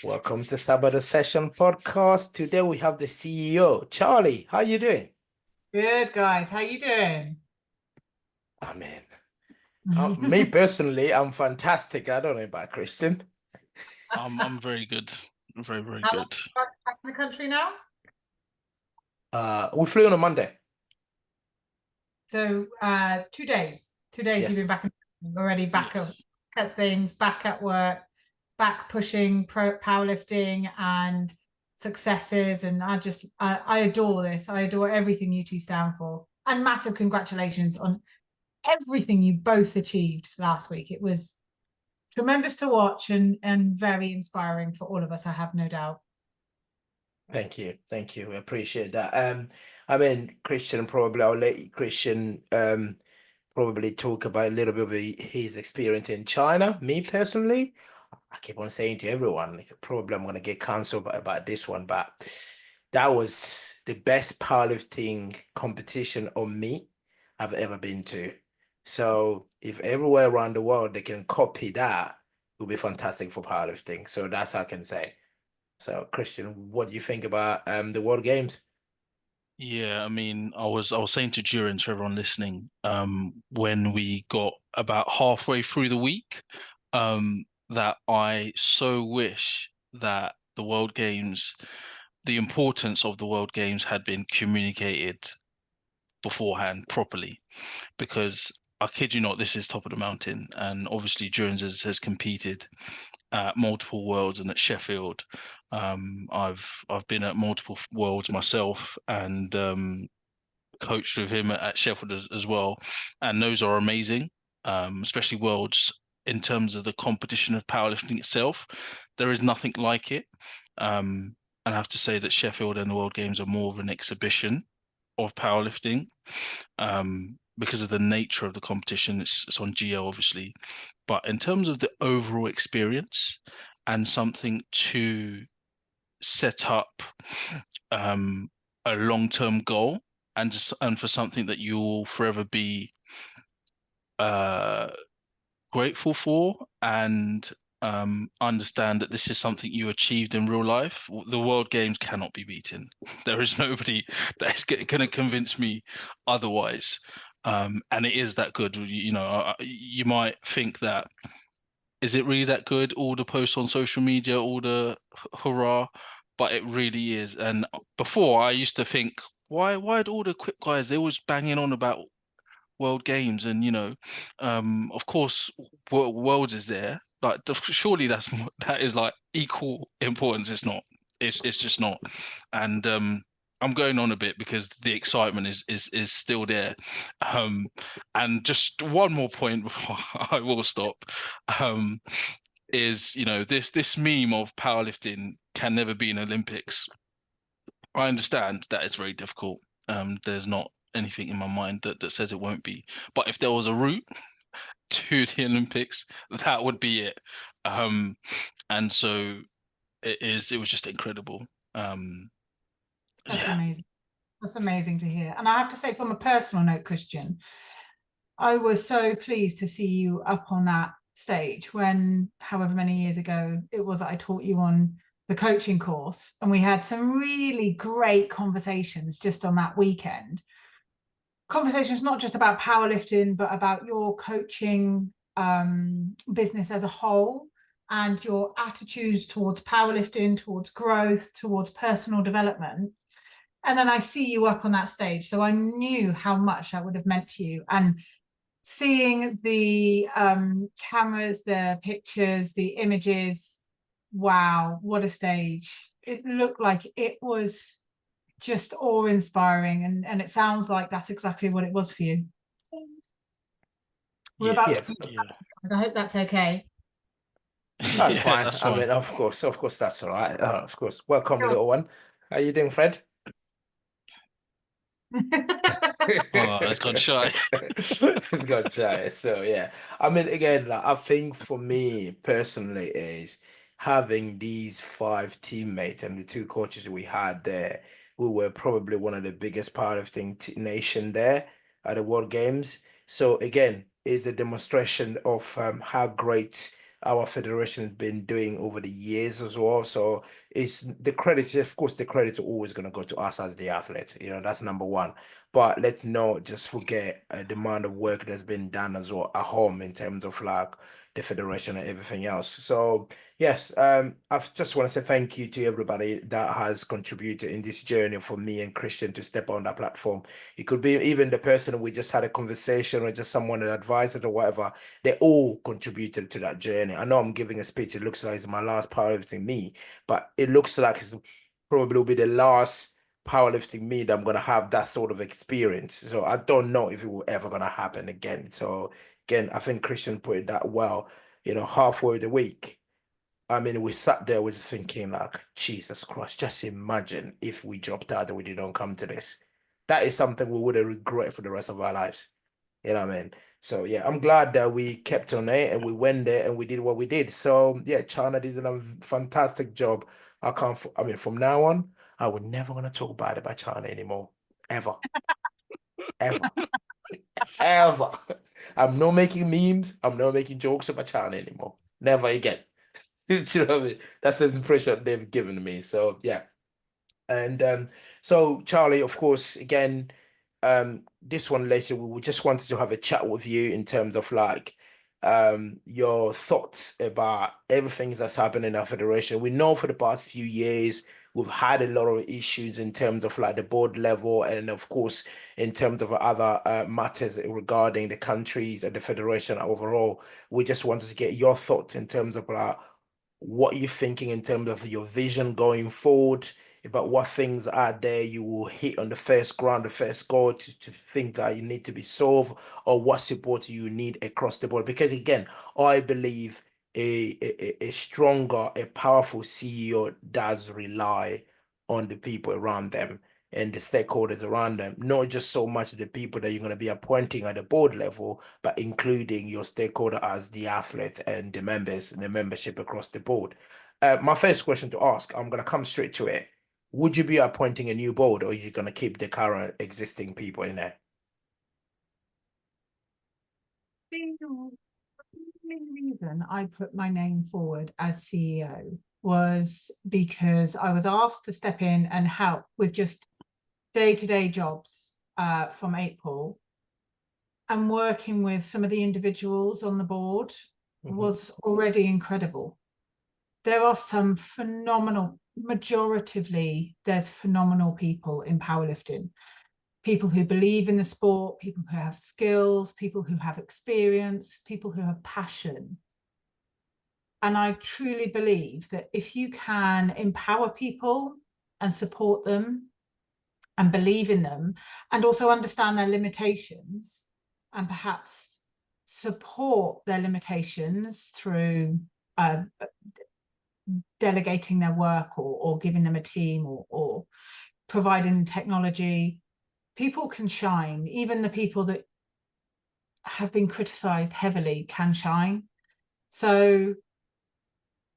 Welcome to Sabbath Session podcast. Today we have the CEO, Charlie. How you doing? Good, guys. How you doing? Amen. Me personally, I'm fantastic. I don't know about Christian. I'm very good. Very, very How long good. back in the country now? We flew on a Monday. So 2 days. 2 days you've been Yes. back already, back Yes. at things, back at work, back pushing powerlifting and successes. And I adore this. I adore everything you two stand for. And massive congratulations on everything you both achieved last week. It was tremendous to watch and very inspiring for all of us, I have no doubt. Thank you. Thank you. We appreciate that. Christian, probably I'll let Christian probably talk about a little bit of his experience in China. Me personally, I keep on saying to everyone, probably I'm gonna get cancelled about this one, but that was the best powerlifting competition on me I've ever been to. So if everywhere around the world they can copy that, it will be fantastic for powerlifting. So that's all I can say. So Christian, what do you think about the World Games? Yeah, I was saying to Duran, to everyone listening, when we got about halfway through the week, that I so wish that the importance of the World Games had been communicated beforehand properly, because I kid you not, this is top of the mountain, and obviously Duran has competed at multiple worlds and at Sheffield. I've been at multiple worlds myself, and coached with him at Sheffield as well, and those are amazing, especially worlds. In terms of the competition of powerlifting itself, there is nothing like it. And I have to say that Sheffield and the World Games are more of an exhibition of powerlifting, because of the nature of the competition. It's on GL, obviously, but in terms of the overall experience and something to set up a long-term goal, and for something that you'll forever be uh, grateful for, and understand that this is something you achieved in real life. The World Games cannot be beaten. There is nobody that is going to convince me otherwise. And it is that good. You might think that, is it really that good? All the posts on social media, all the hurrah, but it really is. And before I used to think, why do all the quick guys, they always banging on about World Games, and of course, Worlds is there. Like, surely that is like equal importance. It's not. It's just not. And I'm going on a bit because the excitement is still there. And just one more point before I will stop. Um, is, this meme of powerlifting can never be an Olympics. I understand that it's very difficult. There's not anything in my mind that says it won't be. But if there was a route to the Olympics, that would be it. And so it was just incredible. That's Yeah. amazing. That's amazing to hear. And I have to say, from a personal note, Christian, I was so pleased to see you up on that stage when, however many years ago it was, that I taught you on the coaching course. And we had some really great conversations just on that weekend. Conversations not just about powerlifting, but about your coaching business as a whole, and your attitudes towards powerlifting, towards growth, towards personal development. And then I see you up on that stage. So I knew how much that would have meant to you. And seeing the cameras, the pictures, the images, wow, what a stage. It looked like it was just awe-inspiring, and it sounds like that's exactly what it was for you. We're about Yeah, to Yeah. I hope that's okay. that's Yeah, fine. that's I fine. mean, of course, that's all right. Of course. Welcome, Sure. little one. How you doing, Fred? Oh, it's gone shy. It's got shy. So yeah. I mean, again, like, I think for me personally is having these five teammates and the two coaches we had there, who were probably one of the biggest powerlifting nation there at the World Games. So again, is a demonstration of how great our federation has been doing over the years as well. So it's the credit, of course, the credit is always going to go to us as the athlete. You know, that's number one. But let's not just forget the amount of work that's been done as well at home in terms of like the federation and everything else. So yes, I just want to say thank you to everybody that has contributed in this journey for me and Christian to step on that platform. It could be even the person we just had a conversation or just someone that advised it or whatever. They all contributed to that journey. I know I'm giving a speech. It looks like it's my last powerlifting me, but it looks like it's probably will be the last powerlifting me that I'm gonna have that sort of experience. So I don't know if it will ever gonna happen again. So again, I think Christian put it that well. You know, halfway the week. I mean, we sat there, we're just thinking like, Jesus Christ, just imagine if we dropped out and we didn't come to this. That is something we would have regret for the rest of our lives. You know what I mean? So yeah, I'm glad that we kept on it and we went there and we did what we did. So yeah, China did a fantastic job. I can't, I mean, from now on, I would never want to talk bad about China anymore. Ever. Ever. Ever. I'm not making memes. I'm not making jokes about China anymore. Never again. You know what I mean? That's the impression they've given me. So yeah. And so Charlie, of course, again, this one later, we just wanted to have a chat with you in terms of like your thoughts about everything that's happened in our federation. We know for the past few years we've had a lot of issues in terms of like the board level and of course in terms of other matters regarding the countries and the federation overall. We just wanted to get your thoughts in terms of like what you're thinking in terms of your vision going forward, about what things are there you will hit on the first ground, the first goal to think that you need to be solved, or what support you need across the board. Because again, I believe a stronger, a powerful CEO does rely on the people around them and the stakeholders around them, not just so much the people that you're going to be appointing at the board level, but including your stakeholder as the athlete and the members and the membership across the board. My first question to ask, I'm going to come straight to it. Would you be appointing a new board or are you going to keep the current existing people in there? The only reason I put my name forward as CEO was because I was asked to step in and help with just day-to-day jobs from April, and working with some of the individuals on the board was already incredible. There are some phenomenal, majoritively, there's phenomenal people in powerlifting. People who believe in the sport, people who have skills, people who have experience, people who have passion. And I truly believe that if you can empower people and support them and believe in them and also understand their limitations and perhaps support their limitations through delegating their work or giving them a team or providing technology, people can shine. Even the people that have been criticized heavily can shine. So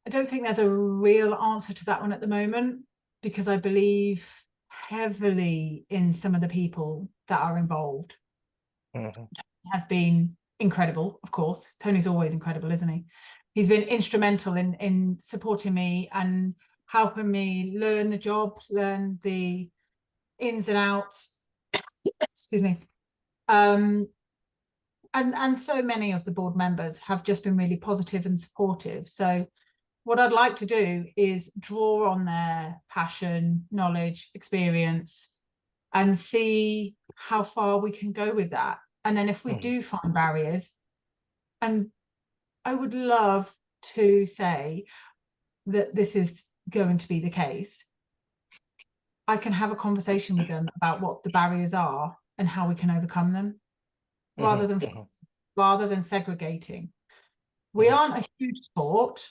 I don't think there's a real answer to that one at the moment, because I believe heavily in some of the people that are involved. It has been incredible, of course. Tony's always incredible, isn't he? He's been instrumental in supporting me and helping me learn the job, learn the ins and outs. Excuse me. And so many of the board members have just been really positive and supportive. So what I'd like to do is draw on their passion, knowledge, experience, and see how far we can go with that. And then if we do find barriers, and I would love to say that this is going to be the case, I can have a conversation with them about what the barriers are and how we can overcome them, rather than segregating. We aren't a huge sport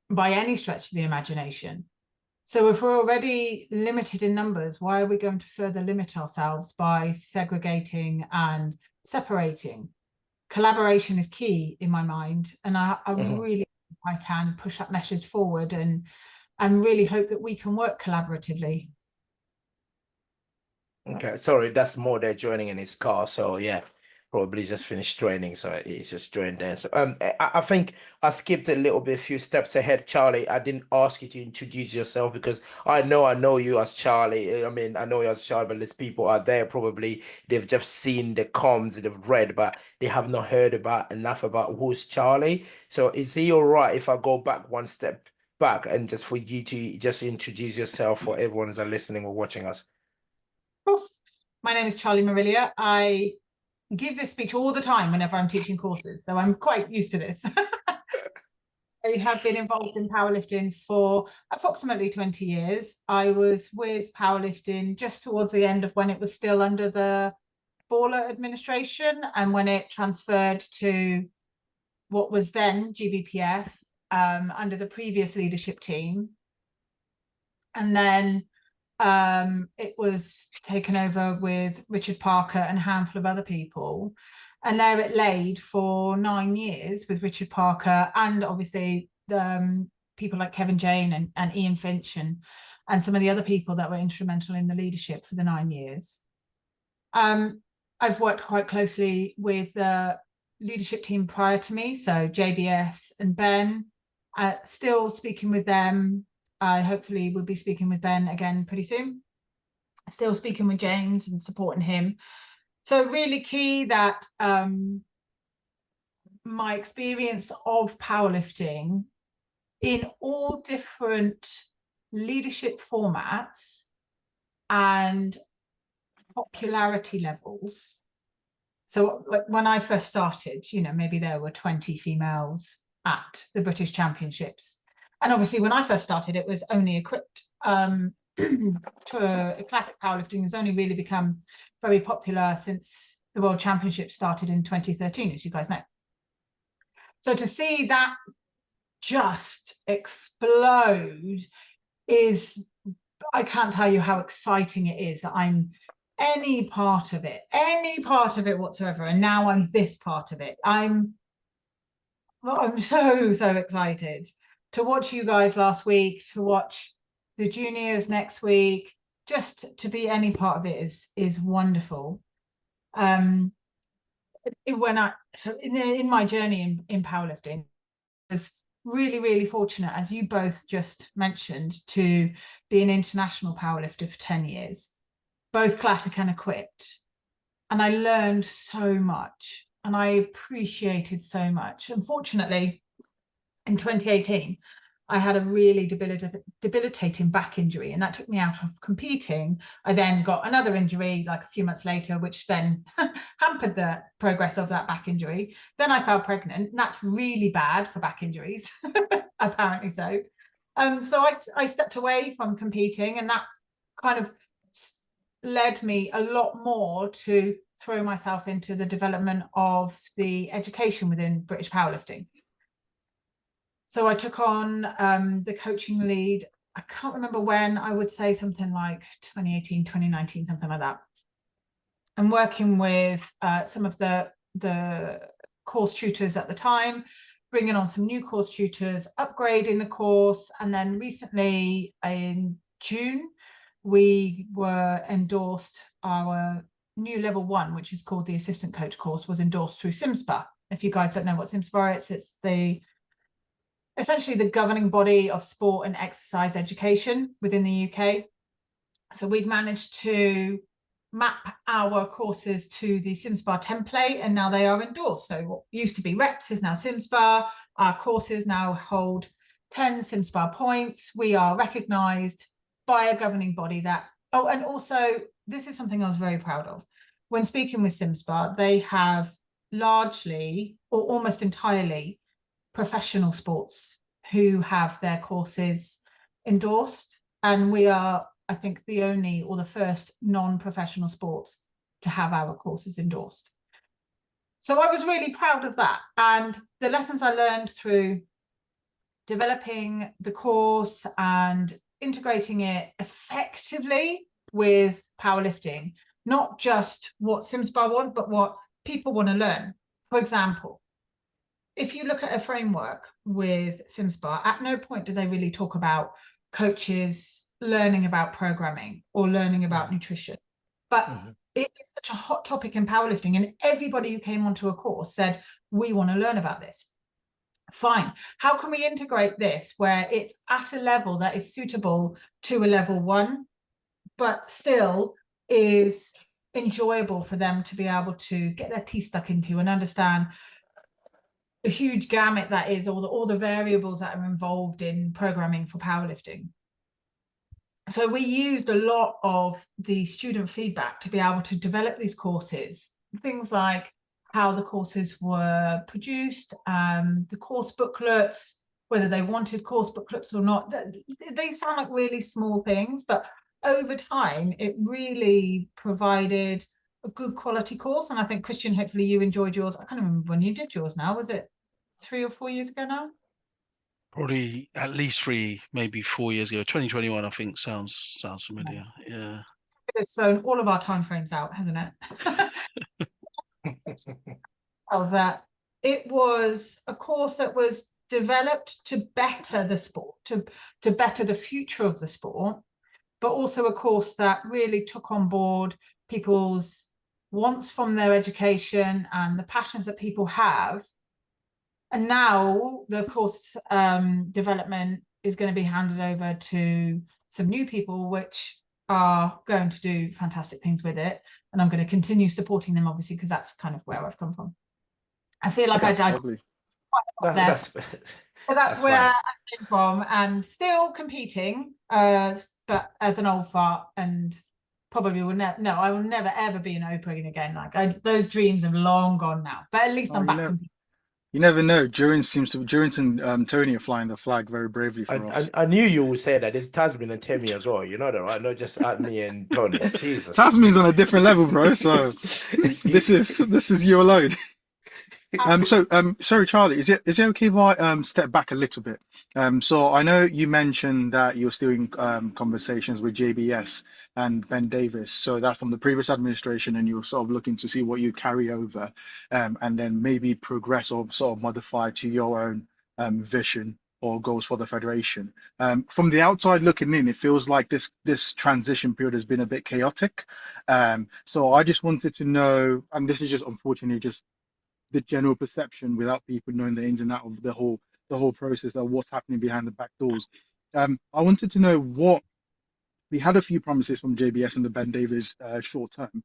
by any stretch of the imagination. So if we're already limited in numbers, why are we going to further limit ourselves by segregating and separating? Collaboration is key in my mind, and I really hope I can push that message forward and really hope that we can work collaboratively. Okay, sorry, that's more there joining in his car. So yeah, probably just finished training, so he's just joined there. So I think I skipped a little bit, a few steps ahead, Charlie. I didn't ask you to introduce yourself because I know you as Charlie. I mean, I know you as Charlie, but there's people out there probably they've just seen the comms, they've read, but they have not heard about enough about who's Charlie. So is he all right if I go back one step back and just for you to just introduce yourself for everyone who's listening or watching us? Of course. My name is Charlie Marillier. I give this speech all the time whenever I'm teaching courses, so I'm quite used to this. I have been involved in powerlifting for approximately 20 years. I was with powerlifting just towards the end of when it was still under the Baller administration, and when it transferred to what was then GBPF under the previous leadership team. And then it was taken over with Richard Parker and a handful of other people. And there it laid for 9 years with Richard Parker and obviously people like Kevin Jane and Ian Finch and some of the other people that were instrumental in the leadership for the 9 years. I've worked quite closely with the leadership team prior to me, so JBS and Ben, still speaking with them. I hopefully will be speaking with Ben again pretty soon. Still speaking with James and supporting him. So really key that my experience of powerlifting in all different leadership formats and popularity levels. So like when I first started, you know, maybe there were 20 females at the British Championships. And obviously, when I first started, it was only equipped to classic powerlifting has only really become very popular since the World Championships started in 2013, as you guys know. So to see that just explode is, I can't tell you how exciting it is that I'm any part of it whatsoever. And now I'm this part of it. I'm so excited to watch you guys last week, to watch the juniors next week, just to be any part of it is wonderful. In my journey in powerlifting, I was really fortunate, as you both just mentioned, to be an international powerlifter for 10 years, both classic and equipped. And I learned so much and I appreciated so much. Unfortunately, in 2018, I had a really debilitating back injury, and that took me out of competing. I then got another injury like a few months later, which then hampered the progress of that back injury. Then I fell pregnant, and that's really bad for back injuries, apparently so. So I stepped away from competing, and that kind of led me a lot more to throw myself into the development of the education within British powerlifting. So I took on the coaching lead. I can't remember when, I would say something like 2018, 2019, something like that. I'm working with some of the course tutors at the time, bringing on some new course tutors, upgrading the course. And then recently in June, we were endorsed. Our new level 1, which is called the assistant coach course, was endorsed through SIMSPA. If you guys don't know what SIMSPA is, it's essentially the governing body of sport and exercise education within the UK. So we've managed to map our courses to the SIMSPA template, and now they are endorsed. So what used to be REPS is now SIMSPA. Our courses now hold 10 SIMSPA points. We are recognised by a governing body that, oh, and also this is something I was very proud of. When speaking with SIMSPA, they have largely or almost entirely professional sports who have their courses endorsed, and we are, I think, the only or the first non-professional sports to have our courses endorsed. So I was really proud of that, and the lessons I learned through developing the course and integrating it effectively with powerlifting, not just what SIMSPA want, but what people want to learn. For example, if you look at a framework with SIMSPA, at no point do they really talk about coaches learning about programming or learning about nutrition. But It is such a hot topic in powerlifting, and everybody who came onto a course said, we want to learn about this. Fine. How can we integrate this where it's at a level that is suitable to a level 1, but still is enjoyable for them to be able to get their teeth stuck into and understand the huge gamut that is, all the variables that are involved in programming for powerlifting. So we used a lot of the student feedback to be able to develop these courses, things like how the courses were produced, the course booklets, whether they wanted course booklets or not. They sound like really small things, but over time, it really provided a good quality course. And I think, Christian, hopefully you enjoyed yours. I can't remember when you did yours now. Was it 3 or 4 years ago now? Probably at least 3, maybe 4 years ago. 2021, I think, sounds familiar. Yeah. It's thrown all of our timeframes out, hasn't it? Of that, it was a course that was developed to better the sport, to better the future of the sport, but also a course that really took on board people's wants from their education and the passions that people have. And now the course development is going to be handed over to some new people, which are going to do fantastic things with it. And I'm going to continue supporting them, obviously, because that's kind of where I've come from. I feel like That's I died lovely. quite a lot there, but that's where fine. I came from, and still competing, but as an old fart, and probably will never. No, I will never ever be an Oprah again. Like those dreams have long gone now. But at least Oh, I'm you back. know, you never know. Durance and Tony are flying the flag very bravely for us. I knew you would say that. It's Tasmin and Temi as well. You know that, right? Not just me and Tony. Jesus. Tasmin's on a different level, bro. So this is you alone. Sorry, Charlie, is it okay if I step back a little bit? So I know you mentioned that you're still in conversations with JBS and Ben Davis. So that's from the previous administration, and you're sort of looking to see what you carry over, and then maybe progress or sort of modify to your own vision or goals for the federation. From the outside looking in, it feels like this transition period has been a bit chaotic. So I just wanted to know, and this is just unfortunately just the general perception without people knowing the ins and outs of the whole process of what's happening behind the back doors. I wanted to know what we had a few promises from JBS and the Ben Davis short term.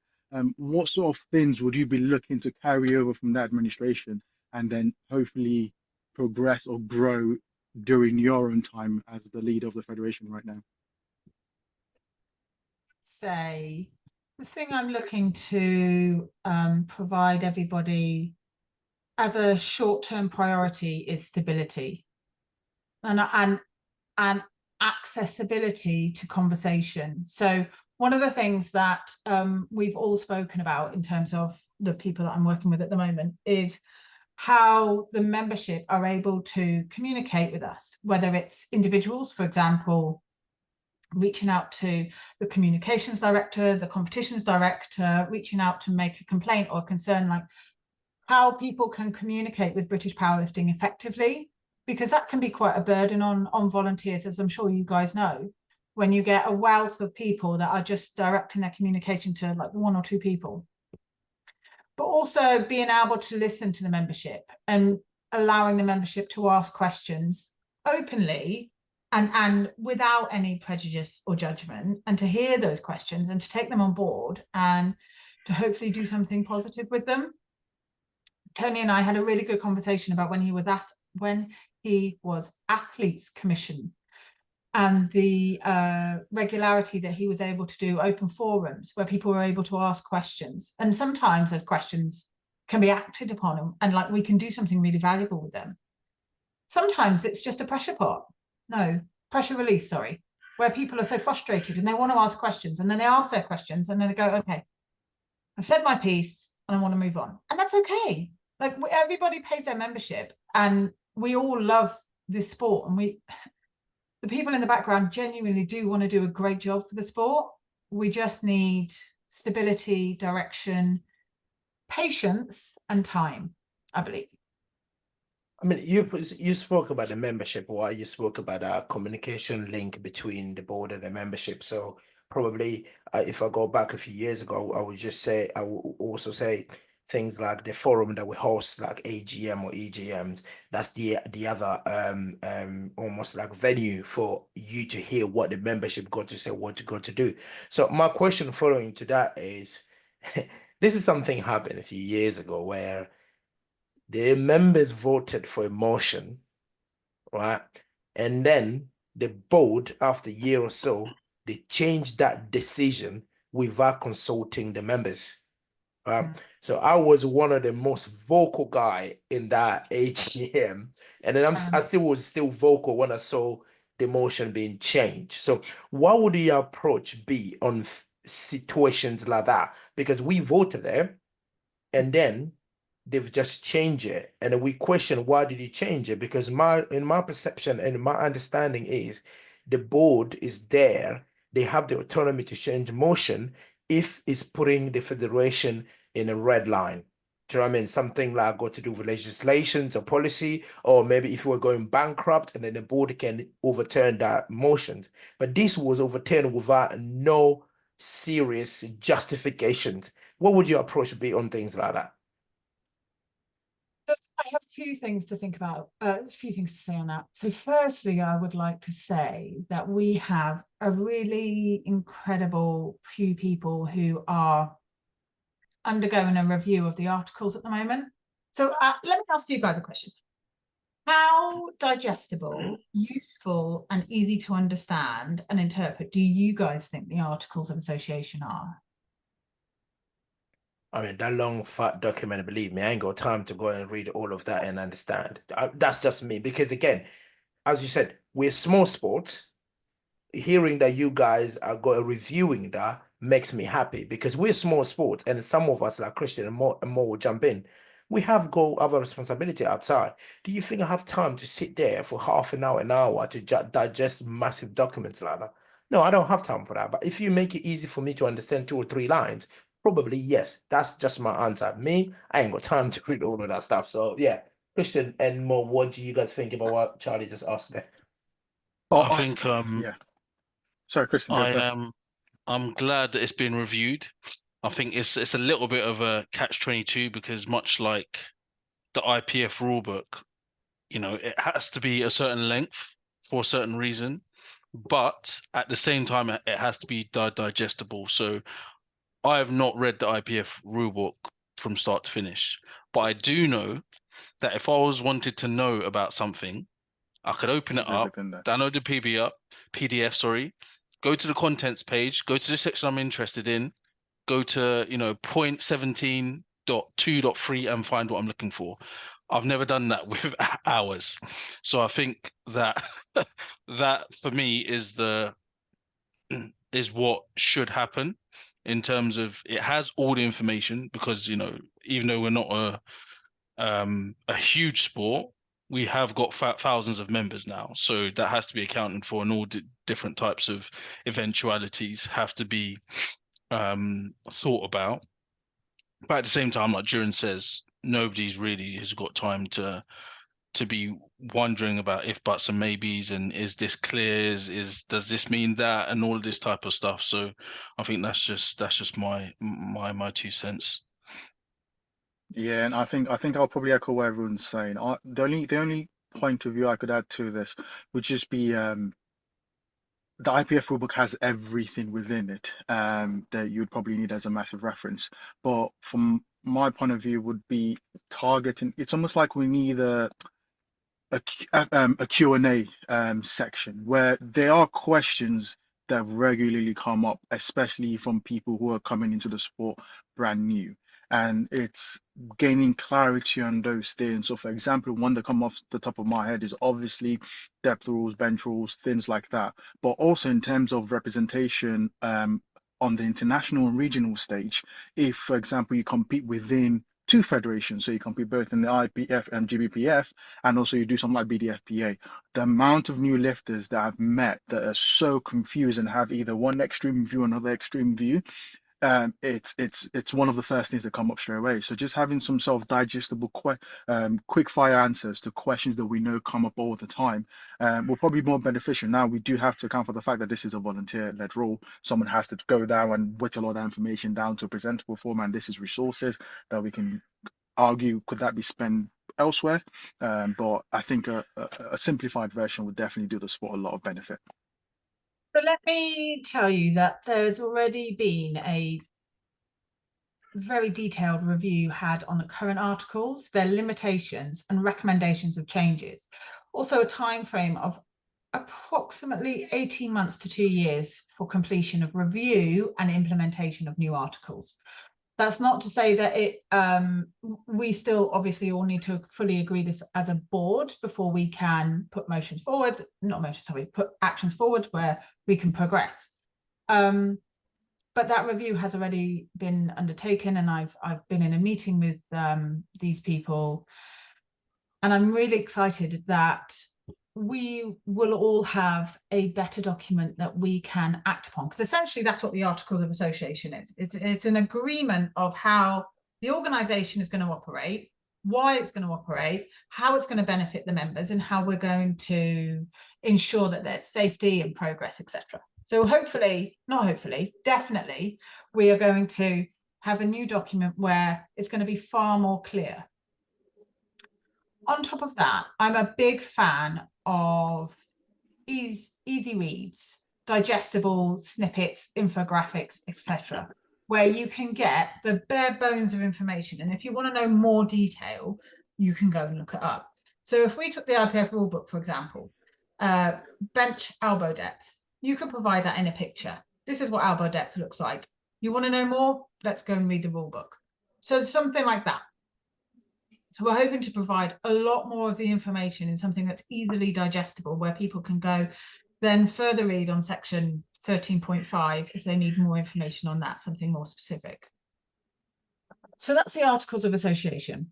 What sort of things would you be looking to carry over from that administration and then hopefully progress or grow during your own time as the leader of the federation right now? Say the thing I'm looking to provide everybody as a short-term priority is stability and accessibility to conversation. So one of the things that we've all spoken about in terms of the people that I'm working with at the moment is how the membership are able to communicate with us, whether it's individuals, for example, reaching out to the communications director, the competitions director, reaching out to make a complaint or concern, like how people can communicate with British powerlifting effectively, because that can be quite a burden on volunteers, as I'm sure you guys know, when you get a wealth of people that are just directing their communication to like 1 or 2 people. But also being able to listen to the membership and allowing the membership to ask questions openly and without any prejudice or judgment, and to hear those questions and to take them on board and to hopefully do something positive with them. Tony and I had a really good conversation about when he was Athletes Commission and the regularity that he was able to do open forums where people were able to ask questions. And sometimes those questions can be acted upon and like we can do something really valuable with them. Sometimes it's just a pressure release, sorry, where people are so frustrated and they want to ask questions and then they ask their questions and then they go, okay, I've said my piece and I want to move on. And that's okay. Like everybody pays their membership and we all love this sport, and the people in the background genuinely do want to do a great job for the sport. We just need stability, direction, patience, and time, I believe. I mean, you spoke about the membership, or you spoke about a communication link between the board and the membership. So probably if I go back a few years ago, I would just say, I would also say things like the forum that we host, like AGM or EGMs. That's the other almost like venue for you to hear what the membership got to say, what to got to do. So my question following to that is, this is something happened a few years ago where the members voted for a motion, right? And then the board, after a year or so, they changed that decision without consulting the members. Right. So I was one of the most vocal guy in that AGM. And then I still was still vocal when I saw the motion being changed. So what would your approach be on situations like that? Because we voted there and then they've just changed it, and then we question why did you change it, because in my perception and my understanding is the board is there, they have the autonomy to change motion if it's putting the federation in a red line. Do you know what I mean? Something like got to do with legislations or policy, or maybe if we're going bankrupt and then the board can overturn that motions. But this was overturned without no serious justifications. What would your approach be on things like that? I have a few things to think about, a few things to say on that. So firstly, I would like to say that we have a really incredible few people who are undergoing a review of the articles at the moment. So let me ask you guys a question. How digestible, useful, and easy to understand and interpret do you guys think the Articles of Association are? I mean, that long fat document, believe me, I ain't got time to go and read all of that and understand. That's just me. Because again, as you said, we're small sports. Hearing that you guys are reviewing that makes me happy, because we're small sports, and some of us, like Christian and more will jump in. We have other responsibility outside. Do you think I have time to sit there for half an hour to digest massive documents like that? No, I don't have time for that. But if you make it easy for me to understand 2 or 3 lines, probably yes. That's just my answer. Me, I ain't got time to read all of that stuff. So yeah, Christian and more, what do you guys think about what Charlie just asked there? Oh, I think yeah. Sorry, Christian, go first. I'm glad that it's been reviewed. I think it's a little bit of a catch-22, because much like the IPF rulebook, it has to be a certain length for a certain reason, but at the same time, it has to be digestible. So I have not read the IPF rulebook from start to finish, but I do know that if I was wanted to know about something, I could open it up, download the PDF, sorry, go to the contents page, go to the section I'm interested in, go to, point 17.2.3 and find what I'm looking for. I've never done that with hours. So I think that that for me is what should happen, in terms of it has all the information, because, even though we're not a huge sport, we have got thousands of members now, so that has to be accounted for, and all different types of eventualities have to be thought about. But at the same time, like Duran says, nobody's really has got time to be wondering about if buts and maybes, and is this clear, does this mean that, and all of this type of stuff. So I think that's just my 2 cents. Yeah, and I think I'll probably echo what everyone's saying. The only point of view I could add to this would just be the IPF rulebook has everything within it that you'd probably need as a massive reference. But from my point of view, would be targeting. It's almost like we need a Q&A section where there are questions that regularly come up, especially from people who are coming into the sport brand new. And it's gaining clarity on those things. So, for example, one that come off the top of my head is obviously depth rules, bench rules, things like that. But also in terms of representation on the international and regional stage, if, for example, you compete within two federations, so you compete both in the IPF and GBPF, and also you do something like BDFPA, the amount of new lifters that I've met that are so confused and have either one extreme view or another extreme view, it's one of the first things that come up straight away. So just having some sort of digestible, quick fire answers to questions that we know come up all the time will probably be more beneficial. Now, we do have to account for the fact that this is a volunteer-led role. Someone has to go down and whittle all that information down to a presentable form, and this is resources that we can argue could that be spent elsewhere. But I think a simplified version would definitely do the sport a lot of benefit. So let me tell you that there's already been a very detailed review had on the current articles, their limitations and recommendations of changes. Also a time frame of approximately 18 months to 2 years for completion of review and implementation of new articles. That's not to say that we still obviously all need to fully agree this as a board before we can put actions forward where we can progress. But that review has already been undertaken, and I've been in a meeting with these people, and I'm really excited that we will all have a better document that we can act upon, because essentially that's what the Articles of Association is. It's an agreement of how the organization is going to operate, why it's going to operate, how it's going to benefit the members, and how we're going to ensure that there's safety and progress, etc. So definitely we are going to have a new document where it's going to be far more clear. On top of that, I'm a big fan of easy reads, digestible snippets, infographics, etc., where you can get the bare bones of information. And if you want to know more detail, you can go and look it up. So if we took the IPF rulebook, for example, bench elbow depth, you could provide that in a picture. This is what elbow depth looks like. You want to know more? Let's go and read the rulebook. So something like that. So we're hoping to provide a lot more of the information in something that's easily digestible, where people can go then further read on section 13.5 if they need more information on that, something more specific. So that's the Articles of Association.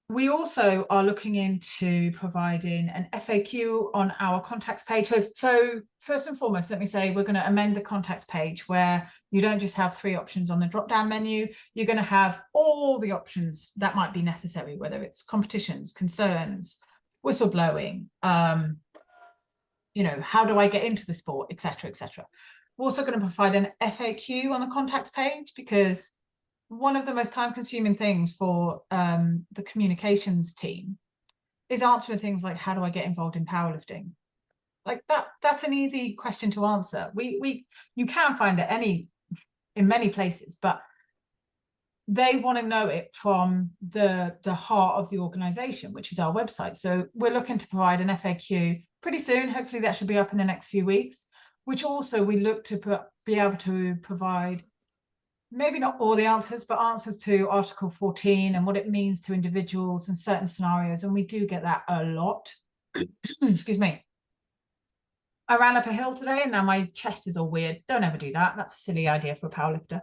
We also are looking into providing an FAQ on our contacts page. So first and foremost, let me say we're going to amend the contacts page where you don't just have 3 options on the drop-down menu. You're going to have all the options that might be necessary, whether it's competitions, concerns, whistleblowing, you know, how do I get into the sport, etc., etc. We're also going to provide an FAQ on the contacts page, because one of the most time-consuming things for the communications team is answering things like, how do I get involved in powerlifting? Like that's an easy question to answer. You can find it in many places, but they want to know it from the heart of the organization, which is our website. So we're looking to provide an FAQ pretty soon. Hopefully that should be up in the next few weeks, which also we look to be able to provide maybe not all the answers, but answers to Article 14 and what it means to individuals in certain scenarios. And we do get that a lot. Excuse me. I ran up a hill today and now my chest is all weird. Don't ever do that. That's a silly idea for a powerlifter.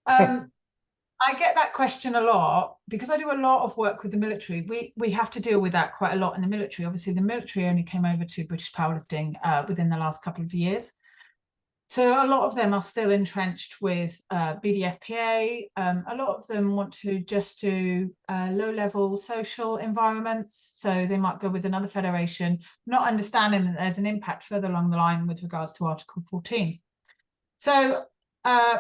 I get that question a lot because I do a lot of work with the military. We have to deal with that quite a lot in the military. Obviously, the military only came over to British powerlifting within the last couple of years. So a lot of them are still entrenched with BDFPA. A lot of them want to just do low-level social environments. So they might go with another federation, not understanding that there's an impact further along the line with regards to Article 14. So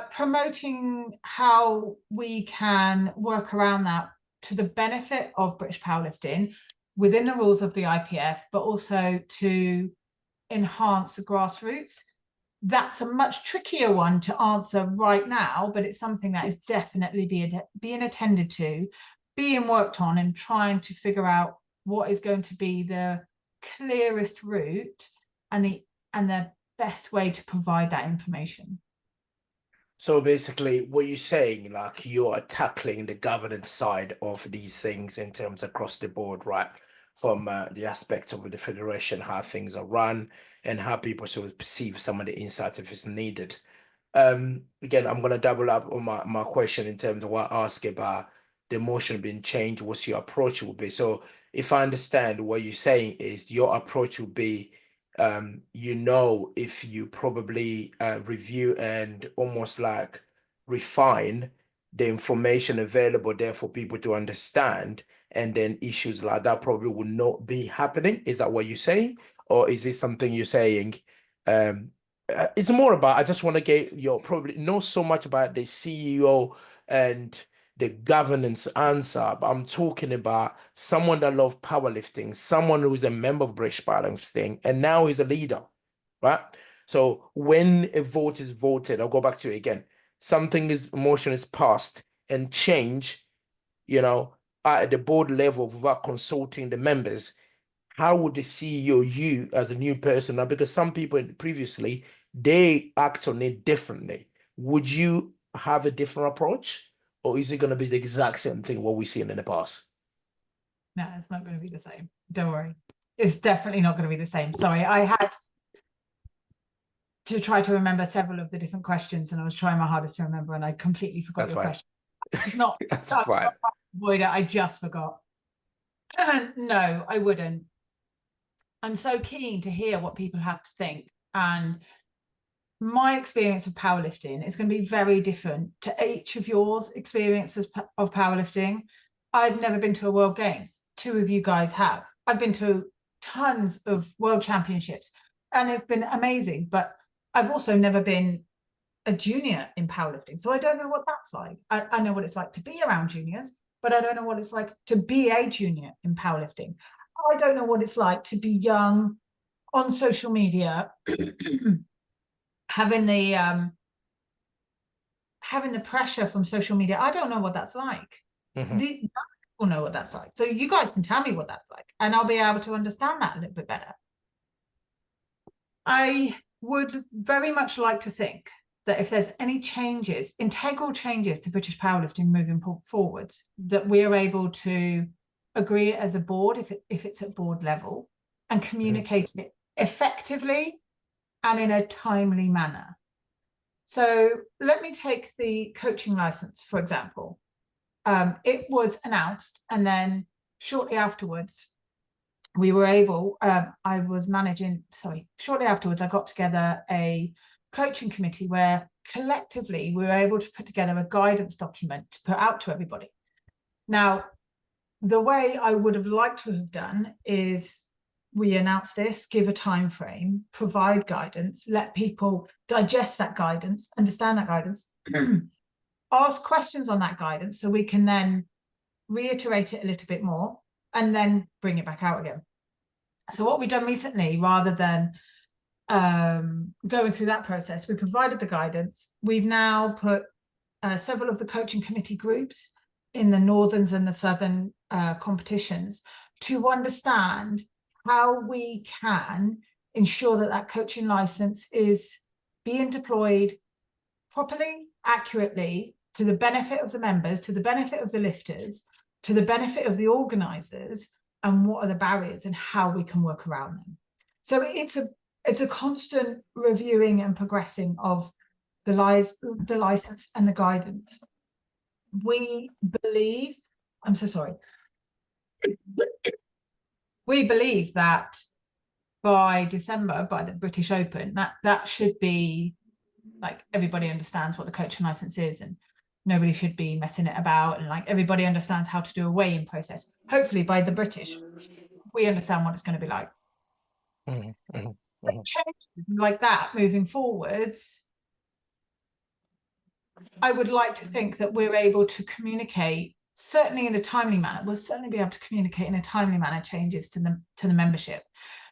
promoting how we can work around that to the benefit of British powerlifting within the rules of the IPF, but also to enhance the grassroots. That's a much trickier one to answer right now, but it's something that is definitely being attended to, being worked on, and trying to figure out what is going to be the clearest route and the best way to provide that information. So basically what you're saying, like you are tackling the governance side of these things in terms across the board, right? From the aspects of the federation, how things are run and how people sort of perceive some of the insights if it's needed. Again, I'm going to double up on my question in terms of what I ask about the motion being changed, what's your approach will be. So if I understand what you're saying is your approach will be you know, if you probably review and almost like refine the information available there for people to understand, and then issues like that probably will not be happening. Is that what you're saying? Or is it something you're saying? It's more about, I just want to get your, probably not so much about the CEO and the governance answer, but I'm talking about someone that loves powerlifting, someone who is a member of British Powerlifting, and now he's a leader, right? So when a vote is voted, I'll go back to it again. Something is motion is passed and change, you know, at the board level without consulting the members. How would the CEO, you as a new person, now, because some people previously, they act on it differently. Would you have a different approach? Or is it going to be the exact same thing what we've seen in the past? No, it's not going to be the same. Don't worry. It's definitely not going to be the same. Sorry, I had to try to remember several of the different questions, and I was trying my hardest to remember, and I completely forgot your question. It's not, That's I'm fine. not trying to avoid it, I just forgot. No, I wouldn't. I'm so keen to hear what people have to think. And my experience of powerlifting is going to be very different to each of yours experiences of powerlifting. I've never been to a World Games. 2 of you guys have. I've been to tons of World Championships and it's been amazing, but I've also never been a junior in powerlifting. So I don't know what that's like. I know what it's like to be around juniors, but I don't know what it's like to be a junior in powerlifting. I don't know what it's like to be young on social media, having the pressure from social media. I don't know what that's like. Mm-hmm. The people know what that's like. So you guys can tell me what that's like, and I'll be able to understand that a little bit better. I would very much like to think that if there's any changes, integral changes to British powerlifting moving forwards, that we're able to agree as a board, if it's at board level, and communicate it effectively and in a timely manner. So let me take the coaching license, for example. It was announced, and then shortly afterwards, we were able, shortly afterwards, I got together a coaching committee where collectively we were able to put together a guidance document to put out to everybody. Now, the way I would have liked to have done is we announce this, give a time frame, provide guidance, let people digest that guidance, understand that guidance, ask questions on that guidance so we can then reiterate it a little bit more and then bring it back out again. So what we've done recently, rather than going through that process, we provided the guidance. We've now put several of the coaching committee groups in the Northerns and the Southern competitions to understand how we can ensure that that coaching license is being deployed properly, accurately, to the benefit of the members, to the benefit of the lifters, to the benefit of the organisers, and what are the barriers and how we can work around them. So it's a constant reviewing and progressing of the license and the guidance. We believe, I'm so sorry. We believe that by December, by the British Open, that should be like everybody understands what the coaching license is, and nobody should be messing it about, and like everybody understands how to do a weigh-in process. Hopefully by the British, we understand what it's going to be like. Changes like that moving forwards, I would like to think that we're able to communicate, certainly in a timely manner. We'll certainly be able to communicate in a timely manner changes to the membership.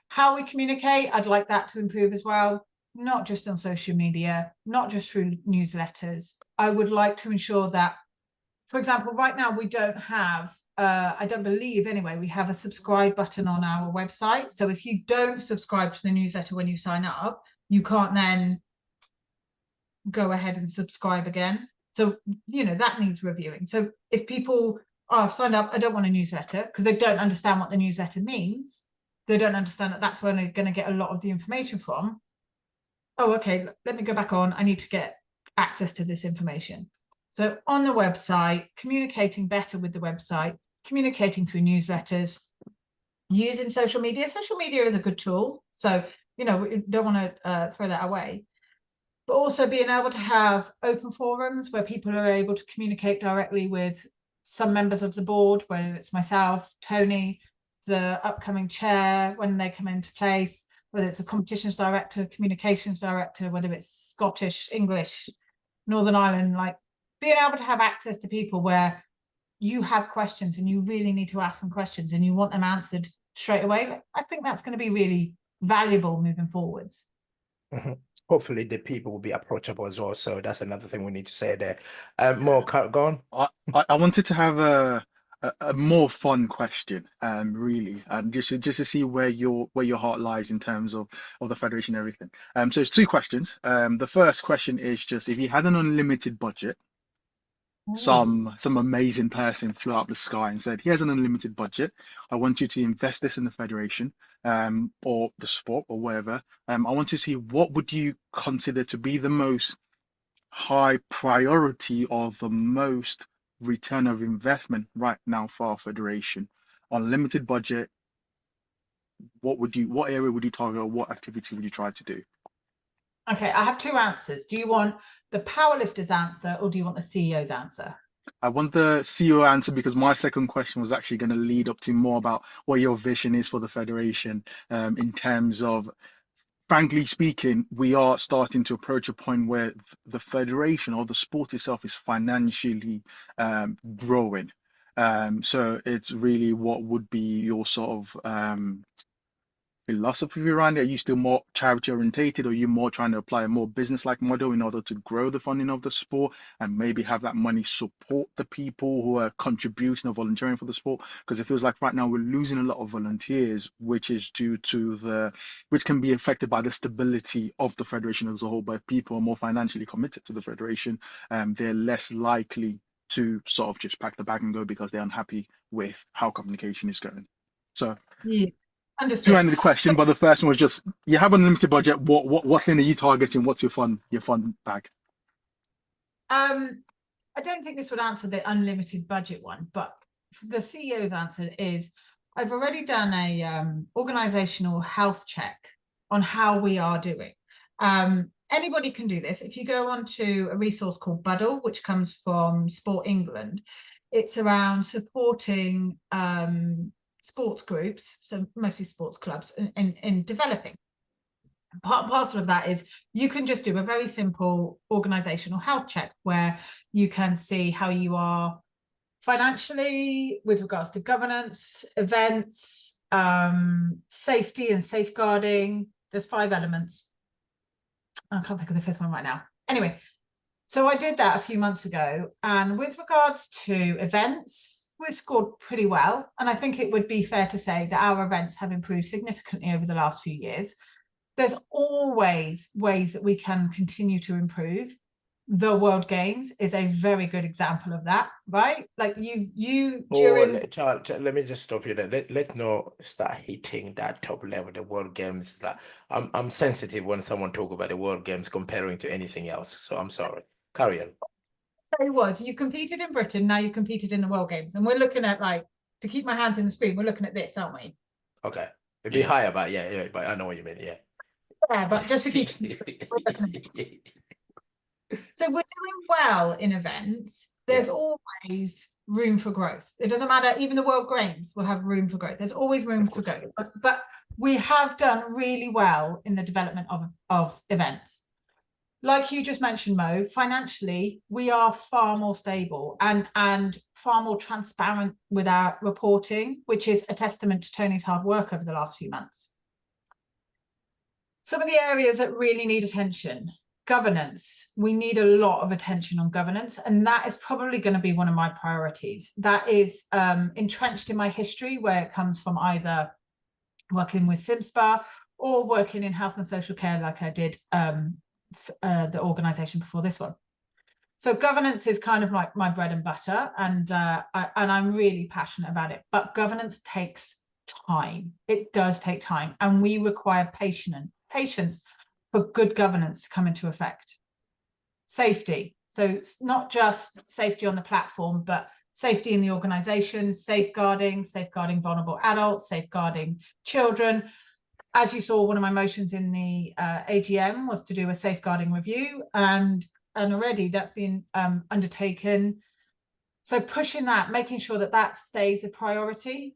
How we communicate, I'd like that to improve as well, not just on social media, not just through newsletters. I would like to ensure that, for example, right now we don't have, I don't believe anyway, we have a subscribe button on our website. So if you don't subscribe to the newsletter when you sign up, you can't then go ahead and subscribe again. So, you know, that needs reviewing. So if people are signed up, I don't want a newsletter, because they don't understand what the newsletter means. They don't understand that that's where they're going to get a lot of the information from. Oh, okay, let me go back on. I need to get access to this information. So on the website, communicating better with the website, communicating through newsletters, using social media. Social media is a good tool. So you know, we don't want to throw that away. But also being able to have open forums where people are able to communicate directly with some members of the board, whether it's myself, Tony, the upcoming chair when they come into place, whether it's a competitions director, communications director, whether it's Scottish, English, Northern Ireland, like being able to have access to people where you have questions and you really need to ask them questions and you want them answered straight away. I think that's going to be really valuable moving forwards. Hopefully the people will be approachable as well. So that's another thing we need to say there. More, go on. I wanted to have a more fun question, really, and just to see where your heart lies in terms of the federation and everything. So it's two questions. The first question is just if you had an unlimited budget, some amazing person flew out the sky and said, here's an unlimited budget. I want you to invest this in the federation, or the sport or whatever. I want to see what would you consider to be the most high priority or the most return of investment right now for our federation. Unlimited budget, what area would you target, or what activity would you try to do? Okay, I have two answers. Do you want the powerlifter's answer or do you want the CEO's answer? I want the CEO answer because my second question was actually going to lead up to more about what your vision is for the federation, in terms of, frankly speaking, we are starting to approach a point where the federation or the sport itself is financially growing. So it's really what would be your sort of philosophy around it? Are you still more charity orientated, or are you more trying to apply a more business-like model in order to grow the funding of the sport and maybe have that money support the people who are contributing or volunteering for the sport? Because it feels like right now we're losing a lot of volunteers, which is due to which can be affected by the stability of the federation as a whole. But if people are more financially committed to the federation, they're less likely to sort of just pack the bag and go because they're unhappy with how communication is going. So Yeah. Understood. Two-ended question, but the first one was just, you have unlimited budget. What thing are you targeting? What's your fun bag? I don't think this would answer the unlimited budget one, but the CEO's answer is I've already done a organizational health check on how we are doing. Anybody can do this. If you go onto a resource called Buddle, which comes from Sport England, it's around supporting sports groups, so mostly sports clubs, in developing. Part and parcel of that is you can just do a very simple organizational health check where you can see how you are financially with regards to governance, events, safety and safeguarding. There's 5 elements. I can't think of the 5th one right now. Anyway, so I did that a few months ago, and with regards to events, we scored pretty well, and I think it would be fair to say that our events have improved significantly over the last few years. There's always ways that we can continue to improve. The World Games is a very good example of that, right? Like let me just stop you there. Let's not start hitting that top level. The World Games, like I'm sensitive when someone talk about the World Games comparing to anything else. So I'm sorry. Carry on. So it was, you competed in Britain, now you competed in the World Games, and we're looking at, like, to keep my hands in the screen, we're looking at this, aren't we? Okay, it'd be higher, but yeah, but I know what you mean. Yeah, but just to keep so we're doing well in events. There's always room for growth. It doesn't matter, even the World Games will have room for growth. There's always room for growth, but we have done really well in the development of events. Like you just mentioned, Mo, financially, we are far more stable and far more transparent with our reporting, which is a testament to Tony's hard work over the last few months. Some of the areas that really need attention: governance. We need a lot of attention on governance, and that is probably going to be one of my priorities. That is entrenched in my history, where it comes from either working with SimSpa or working in health and social care, like I did the organization before this one. So governance is kind of like my bread and butter, and I'm really passionate about it. But governance takes time. It does take time, and we require patience for good governance to come into effect. Safety. So it's not just safety on the platform, but safety in the organization, safeguarding vulnerable adults, safeguarding children. As you saw, one of my motions in the AGM was to do a safeguarding review, and already that's been undertaken. So pushing that, making sure that that stays a priority,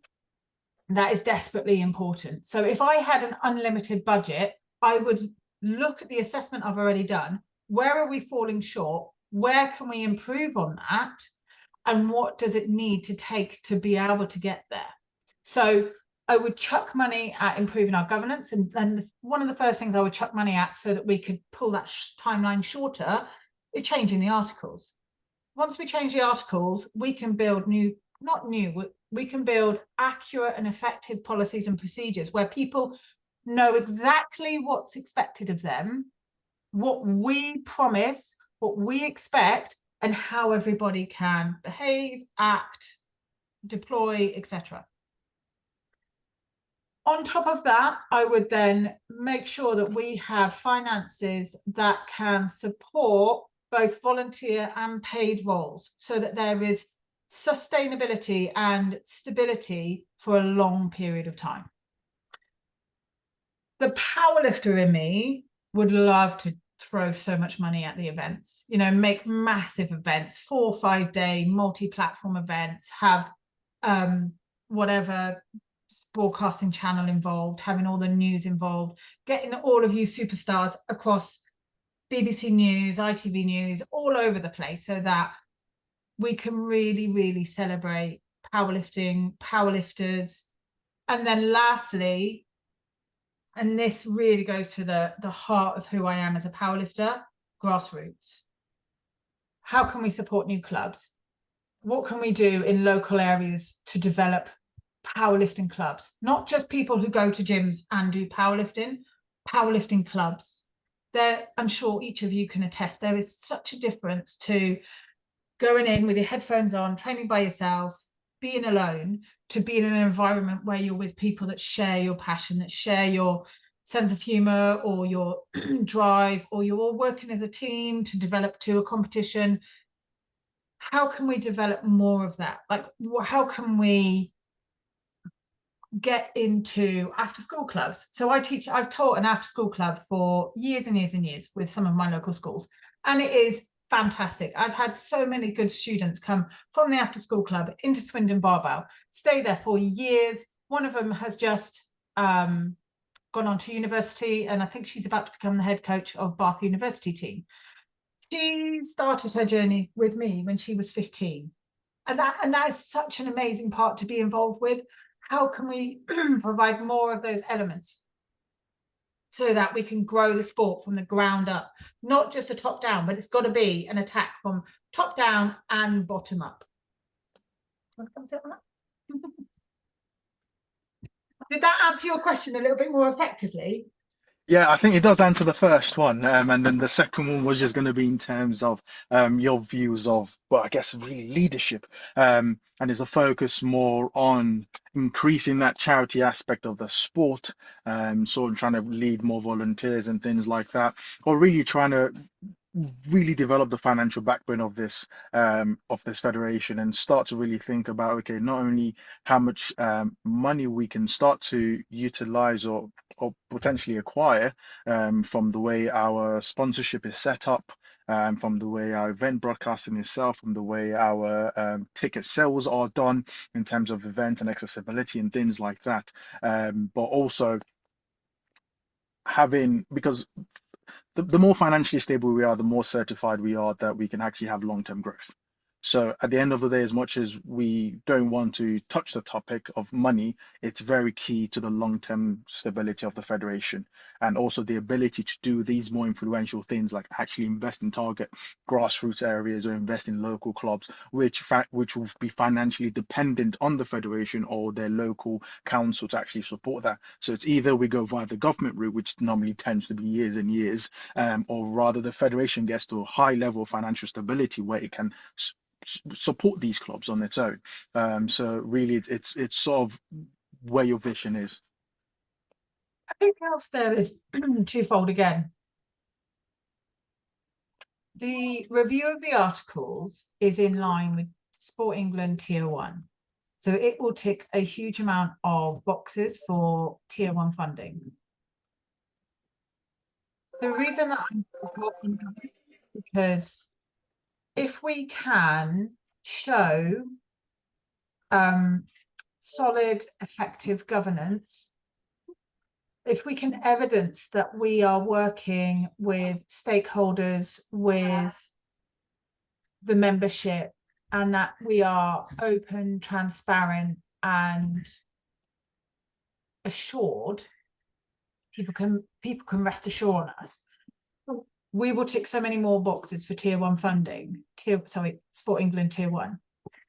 that is desperately important. So if I had an unlimited budget, I would look at the assessment I've already done. Where are we falling short? Where can we improve on that? And what does it need to take to be able to get there? So I would chuck money at improving our governance. And one of the first things I would chuck money at so that we could pull that timeline shorter is changing the articles. Once we change the articles, we can build we can build accurate and effective policies and procedures where people know exactly what's expected of them, what we promise, what we expect, and how everybody can behave, act, deploy, etc. On top of that, I would then make sure that we have finances that can support both volunteer and paid roles so that there is sustainability and stability for a long period of time. The powerlifter in me would love to throw so much money at the events, you know, make massive events, 4 or 5 day multi-platform events, have whatever broadcasting channel involved, having all the news involved, getting all of you superstars across BBC News, ITV News, all over the place so that we can really, really celebrate powerlifting, powerlifters. And then lastly, and this really goes to the heart of who I am as a powerlifter, grassroots. How can we support new clubs? What can we do in local areas to develop powerlifting clubs? Not just people who go to gyms and do powerlifting clubs. I'm sure each of you can attest, there is such a difference to going in with your headphones on, training by yourself, being alone, to be in an environment where you're with people that share your passion, that share your sense of humor or your drive, or you're all working as a team to develop to a competition. How can we develop more of that? Like, how can we get into after school clubs? So I've taught an after school club for years and years and years with some of my local schools, and it is fantastic. I've had so many good students come from the after school club into Swindon Barbell, stay there for years. One of them has just gone on to university, and I think she's about to become the head coach of Bath University team. She started her journey with me when she was 15, and that is such an amazing part to be involved with. How can we provide more of those elements so that we can grow the sport from the ground up, not just a top down, but it's got to be an attack from top down and bottom up. Did that answer your question a little bit more effectively? Yeah, I think it does answer the first one, and then the second one was just going to be in terms of your views of, well, I guess really leadership, and is the focus more on increasing that charity aspect of the sport, sort of trying to lead more volunteers and things like that, or really trying to really develop the financial backbone of this federation and start to really think about, okay, not only how much money we can start to utilize or potentially acquire from the way our sponsorship is set up, from the way our event broadcasting itself, from the way our ticket sales are done in terms of event and accessibility and things like that, but also having, because the more financially stable we are, the more certified we are that we can actually have long-term growth. So at the end of the day, as much as we don't want to touch the topic of money, it's very key to the long-term stability of the federation, and also the ability to do these more influential things like actually invest in target grassroots areas or invest in local clubs, which will be financially dependent on the federation or their local council to actually support that. So it's either we go via the government route, which normally tends to be years and years, or rather the federation gets to a high level of financial stability where it can support these clubs on its own. So really, it's sort of where your vision is. I think else there is twofold again. The review of the articles is in line with Sport England Tier 1. So it will tick a huge amount of boxes for Tier 1 funding. The reason that I'm supporting that is because if we can show solid, effective governance, if we can evidence that we are working with stakeholders, with the membership, and that we are open, transparent, and assured, people can rest assured on us. We will tick so many more boxes for tier 1 funding, Sport England tier 1,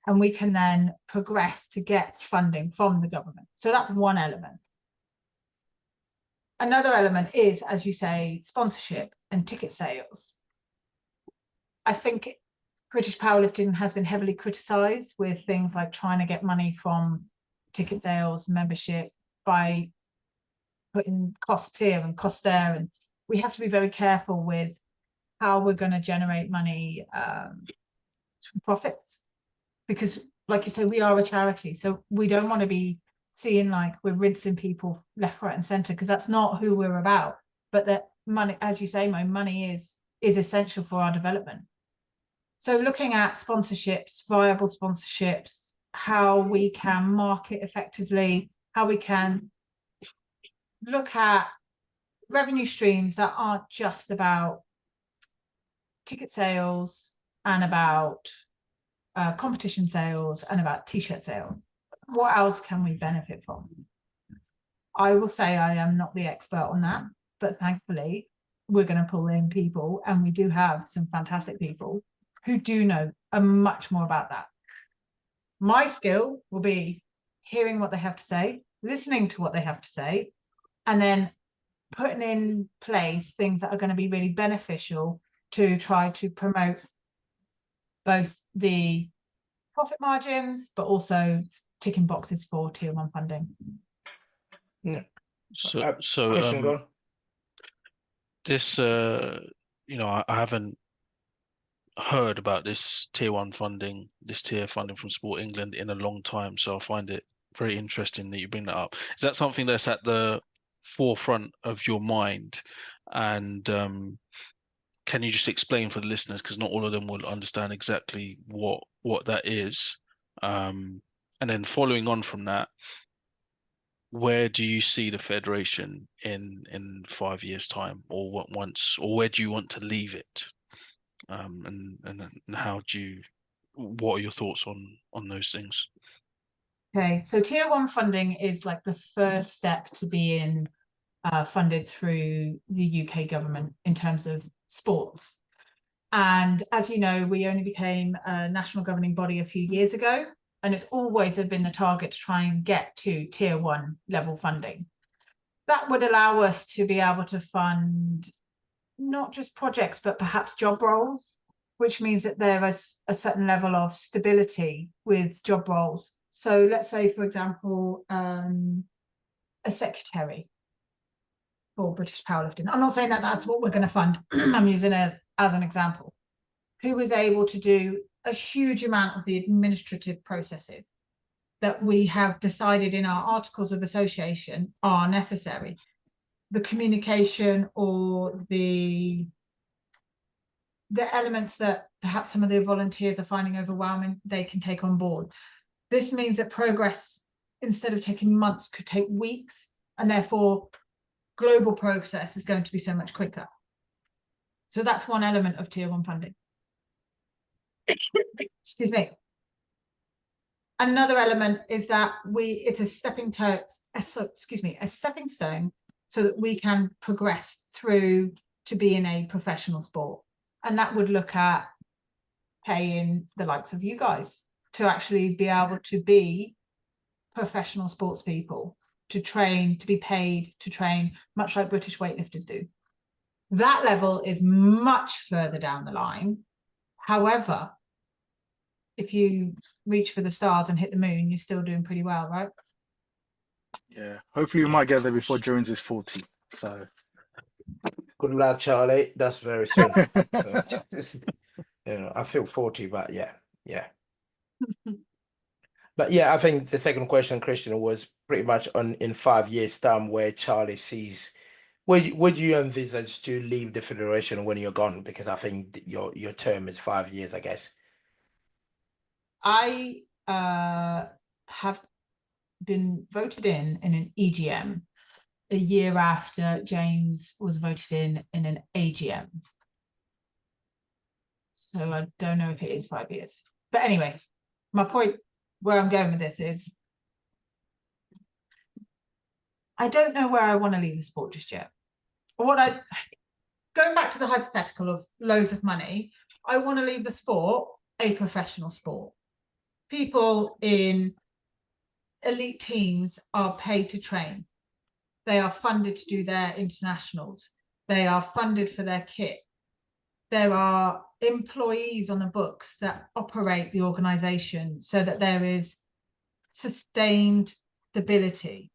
and we can then progress to get funding from the government. So that's one element. Another element is, as you say, sponsorship and ticket sales. I think British powerlifting has been heavily criticised with things like trying to get money from ticket sales, membership, by putting costs here and costs there. And we have to be very careful with how we're going to generate money from profits. Because, like you say, we are a charity. So we don't want to be seeing like we're rinsing people left, right, and centre, because that's not who we're about. But that money, as you say, money is essential for our development. So looking at sponsorships, viable sponsorships, how we can market effectively, how we can look at revenue streams that aren't just about ticket sales and about competition sales and about t-shirt sales. What else can we benefit from? I will say I am not the expert on that, but thankfully we're going to pull in people, and we do have some fantastic people who do know much more about that. My skill will be hearing what they have to say, listening to what they have to say, and then putting in place things that are going to be really beneficial to try to promote both the profit margins, but also ticking boxes for tier 1 funding. Yeah. So Christian, go on. this I haven't heard about this tier 1 funding, this tier funding from Sport England in a long time, so I find it very interesting that you bring that up. Is that something that's at the forefront of your mind? And can you just explain for the listeners, because not all of them will understand exactly what that is, and then following on from that, where do you see the federation in 5 years' time, or where do you want to leave it? And what are your thoughts on those things? Okay, so tier 1 funding is like the first step to being funded through the UK government in terms of sports. And as you know, we only became a national governing body a few years ago, and it's always been the target to try and get to tier 1 level funding. That would allow us to be able to fund not just projects, but perhaps job roles, which means that there is a certain level of stability with job roles. So let's say, for example, a secretary for British powerlifting. I'm not saying that that's what we're going to fund. I'm using it as an example. Who is able to do a huge amount of the administrative processes that we have decided in our articles of association are necessary. The communication or the elements that perhaps some of the volunteers are finding overwhelming, they can take on board. This means that progress, instead of taking months, could take weeks, and therefore global process is going to be so much quicker. So that's one element of tier 1 funding. Excuse me. Another element is that it's a stepping stone so that we can progress through to being a professional sport. And that would look at paying the likes of you guys to actually be able to be professional sports people, to train, to be paid to train, much like British weightlifters do. That level is much further down the line. However, if you reach for the stars and hit the moon, you're still doing pretty well, right? Yeah, hopefully we might get there before Jones is 40. So Good luck, Charlie. That's very soon. I feel 40, but yeah. But yeah, I think the second question, Christian, was pretty much in 5 years' time where Charlie sees would you envisage to leave the federation when you're gone? Because I think your term is 5 years, I guess. I have been voted in an EGM a year after James was voted in an AGM. So I don't know if it is 5 years. But anyway, my point where I'm going with this is I don't know where I want to leave the sport just yet. Going back to the hypothetical of loads of money, I want to leave the sport a professional sport. People in elite teams are paid to train. They are funded to do their internationals. They are funded for their kit. There are employees on the books that operate the organization so that there is sustained stability.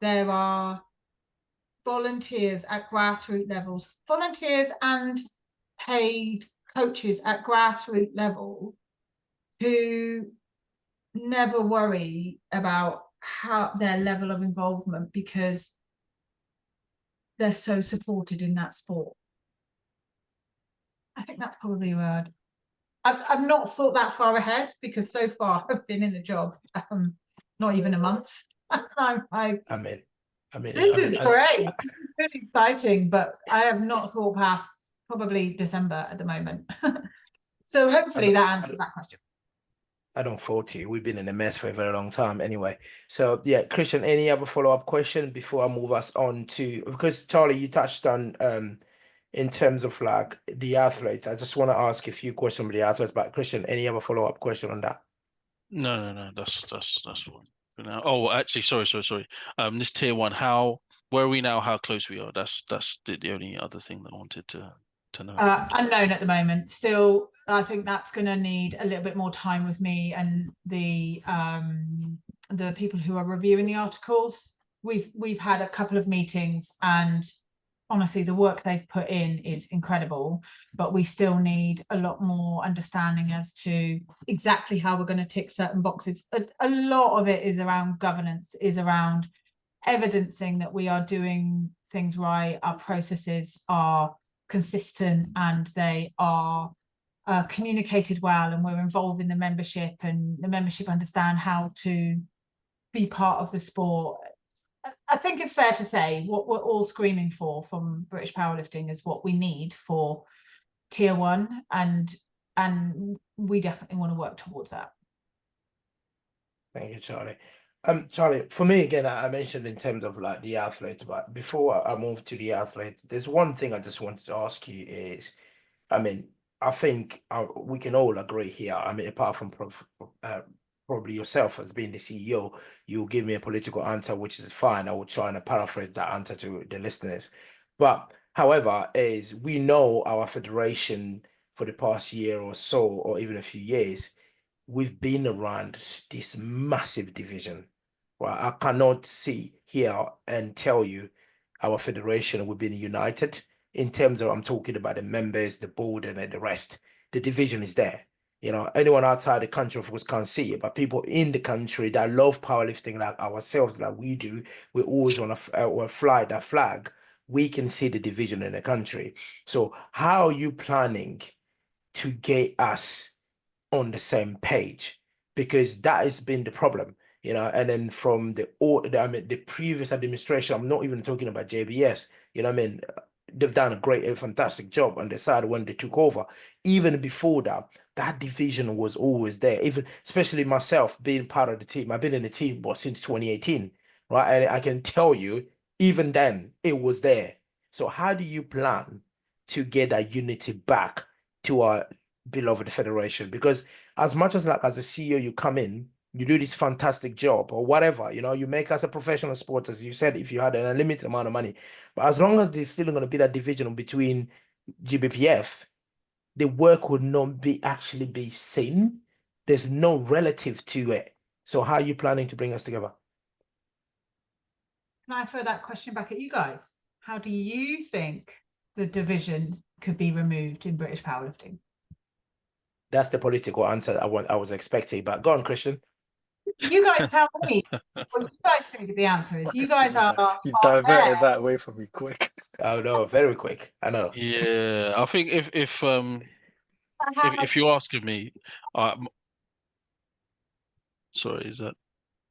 There are volunteers at grassroots levels, volunteers and paid coaches at grassroots level who never worry about their level of involvement because they're so supported in that sport. I think that's probably where I've not thought that far ahead because so far I've been in the job not even a month. I'm like, this is great. This is really exciting, but I have not thought past probably December at the moment. So hopefully that answers that question. I don't fault you. We've been in a mess for a very long time anyway. So yeah, Christian, any other follow-up question before I move us on to, because Charlie, you touched on in terms of like the athletes. I just want to ask a few questions on the athletes, but Christian, any other follow-up question on that? No. That's fine for now. Oh, actually, sorry. This tier 1, where are we now? How close we are? That's the only other thing that I wanted to know. Unknown at the moment. Still, I think that's going to need a little bit more time with me and the people who are reviewing the articles. We've had a couple of meetings, and honestly, the work they've put in is incredible, but we still need a lot more understanding as to exactly how we're going to tick certain boxes. A lot of it is around governance, is around evidencing that we are doing things right, our processes are consistent, and they are communicated well, and we're involved in the membership, and the membership understand how to be part of the sport. I think it's fair to say what we're all screaming for from British powerlifting is what we need for tier 1, and we definitely want to work towards that. Thank you, Charlie. Charlie, for me again, I mentioned in terms of like the athletes, but before I move to the athletes, there's one thing I just wanted to ask you is, I think we can all agree here. Apart from probably yourself as being the CEO, you'll give me a political answer, which is fine. I will try and paraphrase that answer to the listeners. But however, is we know our federation for the past year or so, or even a few years, we've been around this massive division. Well, I cannot see here and tell you our federation, we've been united in terms of, I'm talking about the members, the board, and the rest. The division is there. Anyone outside the country, of course, can't see it, but people in the country that love powerlifting like ourselves, like we do, we always want to fly that flag. We can see the division in the country. So how are you planning to get us on the same page? Because that has been the problem, and then from the previous administration, I'm not even talking about JBS, they've done a fantastic job on the side when they took over. Even before that, that division was always there. Even especially myself being part of the team, I've been in the team since 2018, right? And I can tell you, even then, it was there. So how do you plan to get that unity back to our beloved federation? Because as much as like as a CEO, you come in, you do this fantastic job or whatever, you make us a professional sport, as you said, if you had an unlimited amount of money. But as long as there's still going to be that division between GBPF, the work would not actually be seen. There's no relative to it. So how are you planning to bring us together? Can I throw that question back at you guys? How do you think the division could be removed in British powerlifting? That's the political answer I was expecting, but go on, Christian. You guys tell me what you guys think the answer is. You guys You are diverted there. that away from me quick. Oh no, very quick. I know. Yeah, I think if you're asking me, sorry, is that?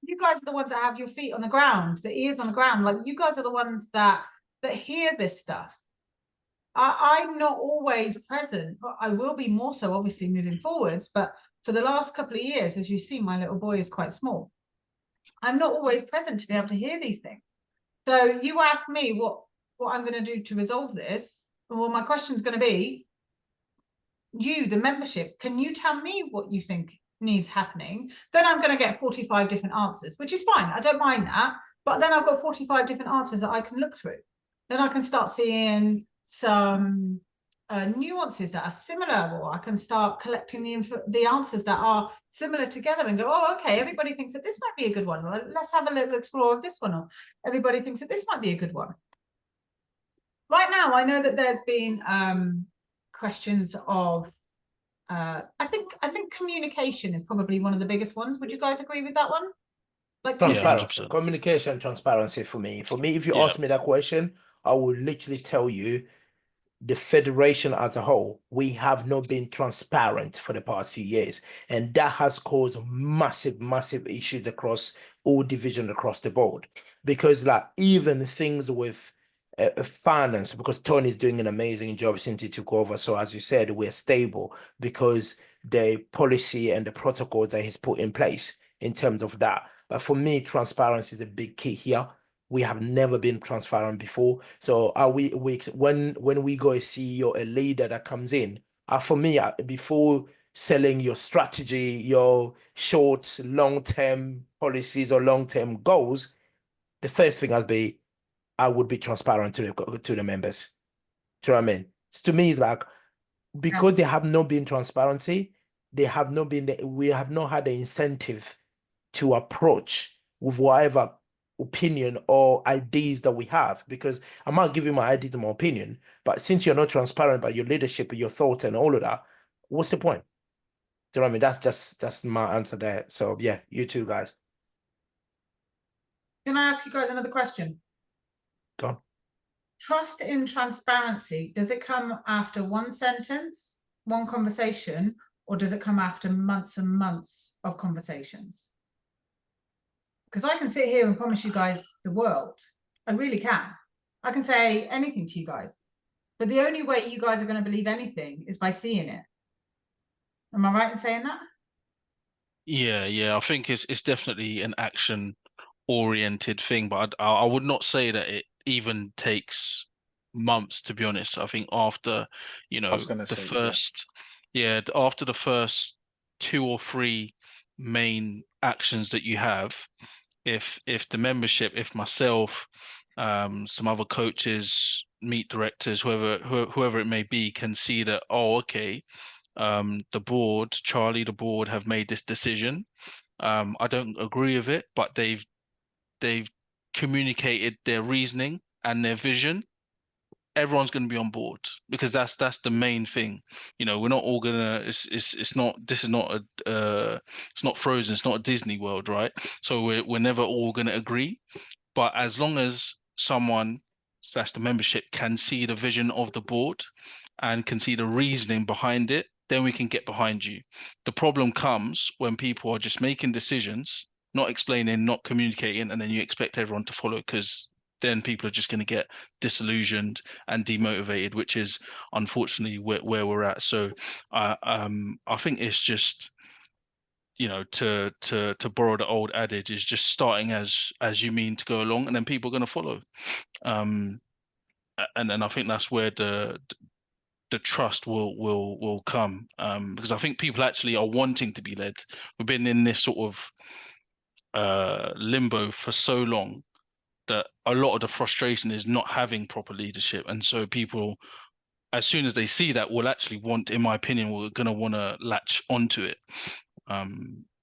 You guys are the ones that have your feet on the ground, the ears on the ground. Like, you guys are the ones that hear this stuff. I'm not always present, but I will be more so obviously moving forwards. But for the last couple of years, as you see, my little boy is quite small. I'm not always present to be able to hear these things. So you ask me what I'm going to do to resolve this. Well, my question is going to be, you, the membership, can you tell me what you think needs happening? Then I'm going to get 45 different answers, which is fine. I don't mind that. But then I've got 45 different answers that I can look through. Then I can start seeing some nuances that are similar, or I can start collecting the answers that are similar together and go, oh, okay, everybody thinks that this might be a good one. Well, let's have a little explore of this one. Or everybody thinks that this might be a good one. Right now, I know that there's been questions of I think communication is probably one of the biggest ones. Would you guys agree with that one? Like, Transparency, 100%. communication, transparency for me. For me, if you Yeah. ask me that question, I will literally tell you the federation as a whole, we have not been transparent for the past few years. And that has caused massive, massive issues across all divisions across the board. Because like even things with finance, because Tony's doing an amazing job since he took over. So as you said, we're stable because the policy and the protocols that he's put in place in terms of that. But for me, transparency is a big key here. We have never been transparent before. So are we when we go a CEO, a leader that comes in, for me, before selling your strategy, your short, long-term policies or long-term goals, the first thing I would be transparent to the members. Do you know what I mean? To me, it's like because they have not been transparency, we have not had the incentive to approach with whatever opinion or ideas that we have, because I might give you my ideas and my opinion, but since you're not transparent about your leadership, your thoughts and all of that, what's the point? Do you know what I mean? That's my answer there. So yeah, you two guys. can I ask you guys another question? Go on. Trust in transparency, does it come after one sentence, one conversation, or does it come after months and months of conversations? Because I can sit here and promise you guys the world. I really can. I can say anything to you guys. But the only way you guys are going to believe anything is by seeing it. Am I right in saying that? Yeah. I think it's definitely an action-oriented thing, but I would not say that it even takes months, to be honest. I think after, I was gonna the say, first, after the first 2 or 3 main actions that you have, if the membership, if myself, some other coaches, meet directors, whoever it may be, can see that, oh, okay, the board, Charlie, the board have made this decision. I don't agree with it, but they've communicated their reasoning and their vision. Everyone's going to be on board, because that's the main thing. We're not all gonna. It's not. This is not a. It's not Frozen. It's not a Disney World, right? So we're never all going to agree. But as long as someone / the membership can see the vision of the board and can see the reasoning behind it, then we can get behind you. The problem comes when people are just making decisions, not explaining, not communicating, and then you expect everyone to follow, because then people are just going to get disillusioned and demotivated, which is unfortunately where we're at. So I think it's just, to borrow the old adage, is just starting as you mean to go along, and then people are going to follow. And I think that's where the trust will come, because I think people actually are wanting to be led. We've been in this sort of limbo for so long that a lot of the frustration is not having proper leadership, and so people, as soon as they see that, will actually want, in my opinion, we're going to want to latch onto it.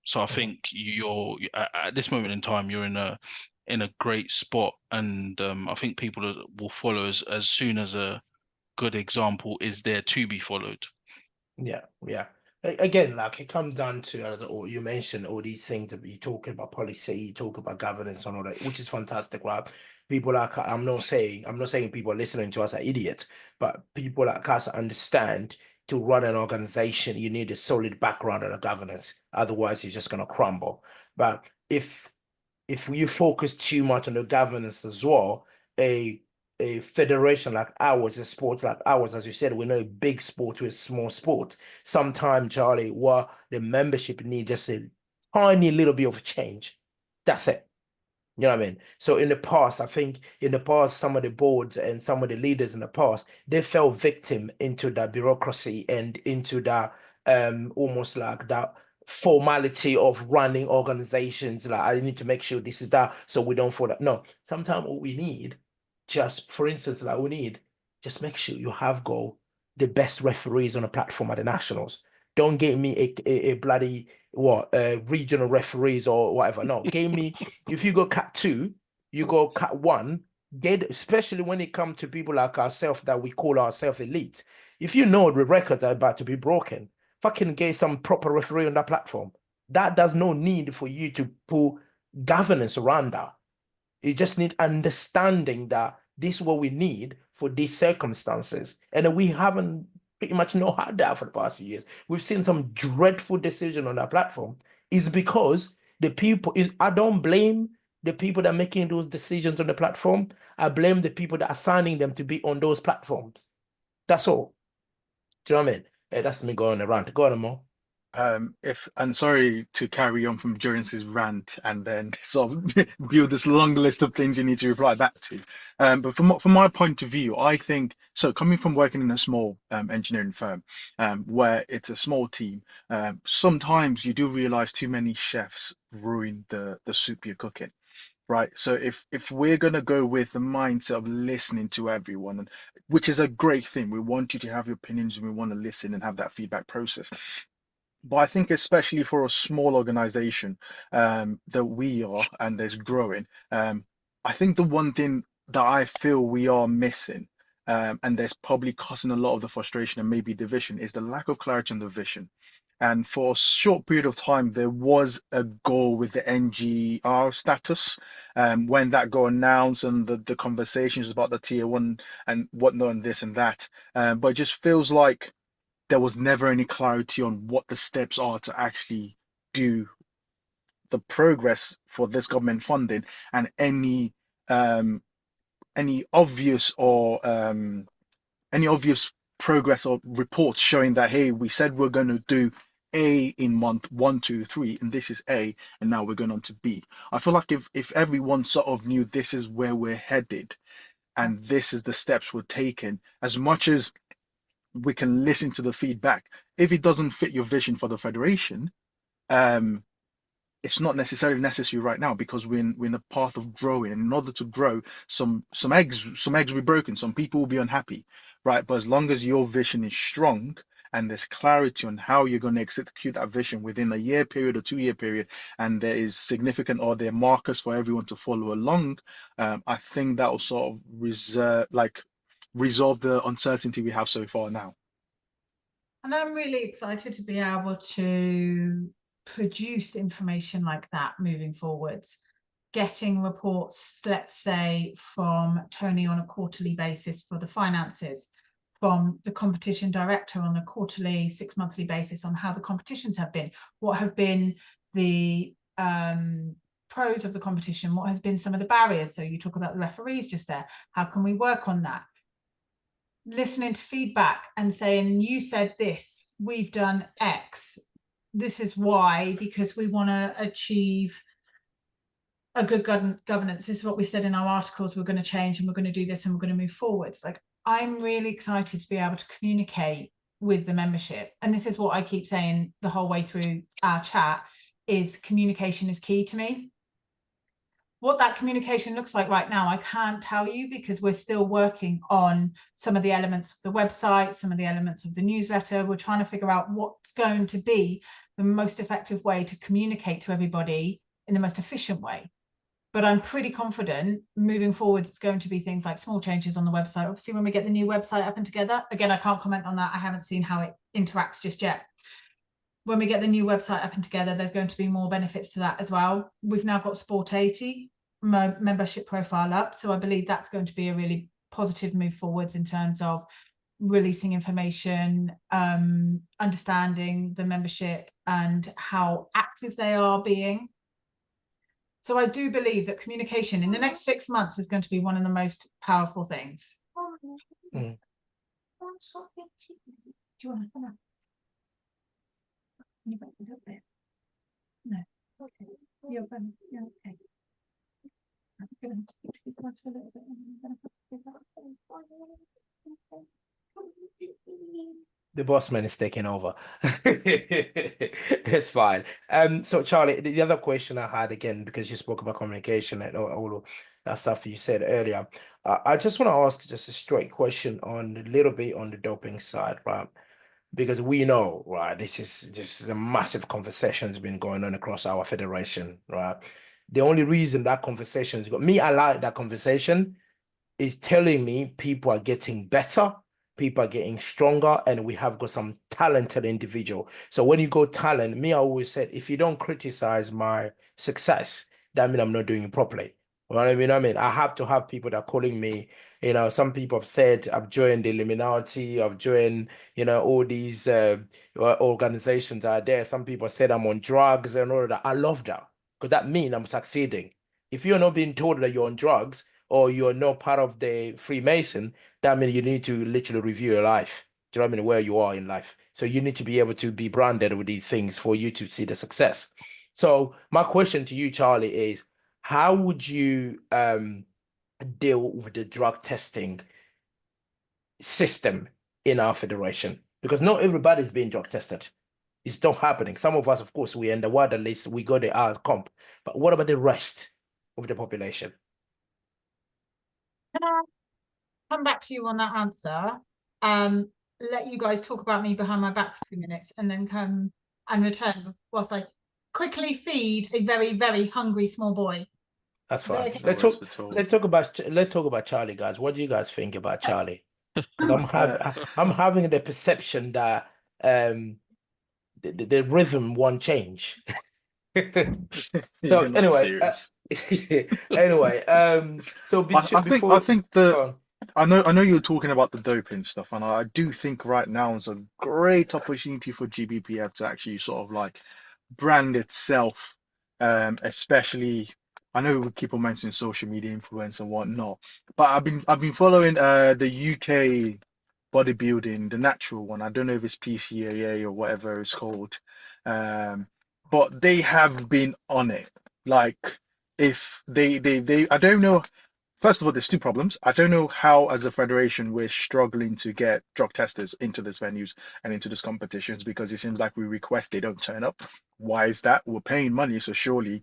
So I think you're at this moment in time, you're in a great spot, and I think people will follow as soon as a good example is there to be followed. Yeah. again, like it comes down to, as you mentioned, all these things that you talking about policy, you talk about governance and all that, which is fantastic, right? People like, I'm not saying people listening to us are idiots, but people like us understand to run an organization, you need a solid background on a governance. Otherwise, you're just gonna crumble. But if you focus too much on the governance as well, a federation like ours, a sport like ours, as you said, we're not a big sport, we're a small sport. Sometimes, Charlie, what the membership need just a tiny little bit of change. That's it. You know what I mean? So in the past, I think in the past, some of the boards and some of the leaders in the past, they fell victim into the bureaucracy and into the almost like that formality of running organizations. Like I need to make sure this is that so we don't fall that. No, sometimes what we need, just for instance, like we need, just make sure you have the best referees on the platform at the nationals. Don't get me a bloody regional referees or whatever. No, give me if you go cat 2, you go cat 1, get especially when it comes to people like ourselves that we call ourselves elite. If you know the records are about to be broken, fucking get some proper referee on that platform. That does no need for you to put governance around that. You just need understanding that this is what we need for these circumstances. And we haven't pretty much know how that for the past few years. We've seen some dreadful decision on that platform. Is because the people is I don't blame the people that are making those decisions on the platform. I blame the people that are signing them to be on those platforms. That's all. Do you know what I mean? That's me going around. Go on, Mo. And sorry to carry on from Jones's rant and then sort of build this long list of things you need to reply back to. But from my point of view, I think so. Coming from working in a small engineering firm, where it's a small team, sometimes you do realize too many chefs ruin the soup you're cooking. Right. So if we're gonna go with the mindset of listening to everyone, and which is a great thing, we want you to have your opinions and we want to listen and have that feedback process. But I think especially for a small organization that we are and there's growing, I think the one thing that I feel we are missing, and there's probably causing a lot of the frustration and maybe division, is the lack of clarity on the vision. And for a short period of time, there was a goal with the NGR status. When that got announced and the conversations about the tier 1 and whatnot and this and that. But it just feels like there was never any clarity on what the steps are to actually do the progress for this government funding and any obvious or any obvious progress or reports showing that, hey, we said we're going to do A in month 1, 2, 3, and this is A, and now we're going on to B. I feel like if everyone sort of knew this is where we're headed and this is the steps we're taking, as much as we can listen to the feedback, if it doesn't fit your vision for the federation, it's not necessarily necessary right now because we're in a path of growing. And in order to grow, some eggs will be broken, some people will be unhappy, right? But as long as your vision is strong and there's clarity on how you're going to execute that vision within a year period or 2-year period, and there is significant or there are markers for everyone to follow along, I think that will sort of resolve the uncertainty we have so far now. And I'm really excited to be able to produce information like that moving forwards. Getting reports, let's say, from Tony on a quarterly basis for the finances, from the competition director on a quarterly, 6-monthly basis on how the competitions have been, what have been the pros of the competition, what has been some of the barriers. So you talk about the referees just there. How can we work on that? Listening to feedback and saying, you said this, we've done X, this is why, because we want to achieve a good governance. This is what we said in our articles, we're going to change and we're going to do this and we're going to move forwards. Like, I'm really excited to be able to communicate with the membership. And this is what I keep saying the whole way through our chat, is communication is key to me. What that communication looks like right now, I can't tell you because we're still working on some of the elements of the website, some of the elements of the newsletter. We're trying to figure out what's going to be the most effective way to communicate to everybody in the most efficient way. But I'm pretty confident moving forward, it's going to be things like small changes on the website. Obviously, when we get the new website up and together, again, I can't comment on that. I haven't seen how it interacts just yet. when we get the new website up and together, there's going to be more benefits to that as well. We've now got Sport 80 membership profile up, so I believe that's going to be a really positive move forwards in terms of releasing information, understanding the membership and how active they are being. So I do believe that communication in the next 6 months is going to be one of the most powerful things. Mm. Do you want to? No. Okay. You're okay. I'm going to speak to you guys for a little bit. The boss man is taking over. It's fine. So Charlie, the other question I had again, because you spoke about communication and all of that stuff you said earlier, I just want to ask just a straight question on a little bit on the doping side, right? Because we know, right, this is just a massive conversation that's been going on across our federation, right? The only reason that conversation is me, I like that conversation, is telling me people are getting better, people are getting stronger, and we have got some talented individual. So when you go talent, me, I always said, if you don't criticize my success, that means I'm not doing it properly. You know what I mean? I have to have people that are calling me, some people have said I've joined the Illuminati, I've joined, all these organizations out there. Some people said I'm on drugs and all of that. I love that because that means I'm succeeding. If you're not being told that you're on drugs, or you're not part of the Freemason, that means you need to literally review your life. Do you know what I mean? Where you are in life. So you need to be able to be branded with these things for you to see the success. So my question to you, Charlie, is how would you deal with the drug testing system in our federation? Because not everybody's being drug tested. It's not happening. Some of us, of course, we in the water list, we got the R comp. But what about the rest of the population? Can I come back to you on that answer? Let you guys talk about me behind my back for 2 minutes and then come and return whilst I quickly feed a very, very hungry small boy. That's Is that fine. okay? Let's talk about Charlie, guys. What do you guys think about Charlie? Because I'm having the perception that the rhythm won't change. So You're not anyway, serious. so I think I know you're talking about the doping stuff, and I do think right now is a great opportunity for GBPF to actually sort of like brand itself, especially. I know we keep on mentioning social media influence and whatnot, but I've been following the UK bodybuilding, the natural one. I don't know if it's PCAA or whatever it's called, but they have been on it. Like if they I don't know. First of all, there's two problems. I don't know how, as a federation, we're struggling to get drug testers into these venues and into these competitions because it seems like we request, they don't turn up. Why is that? We're paying money, so surely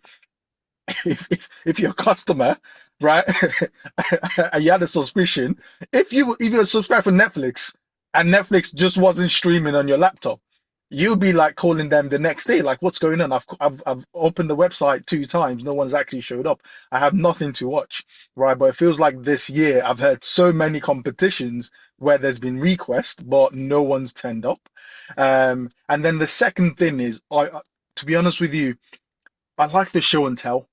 if you're a customer, right, and you had a suspicion, if you're subscribed for Netflix and Netflix just wasn't streaming on your laptop, you'll be like calling them the next day, like, what's going on? I've opened the website 2 times, no one's actually showed up. I have nothing to watch, right? But it feels like this year I've heard so many competitions where there's been requests, but no one's turned up. And then the second thing is, to be honest with you, I like the show and tell.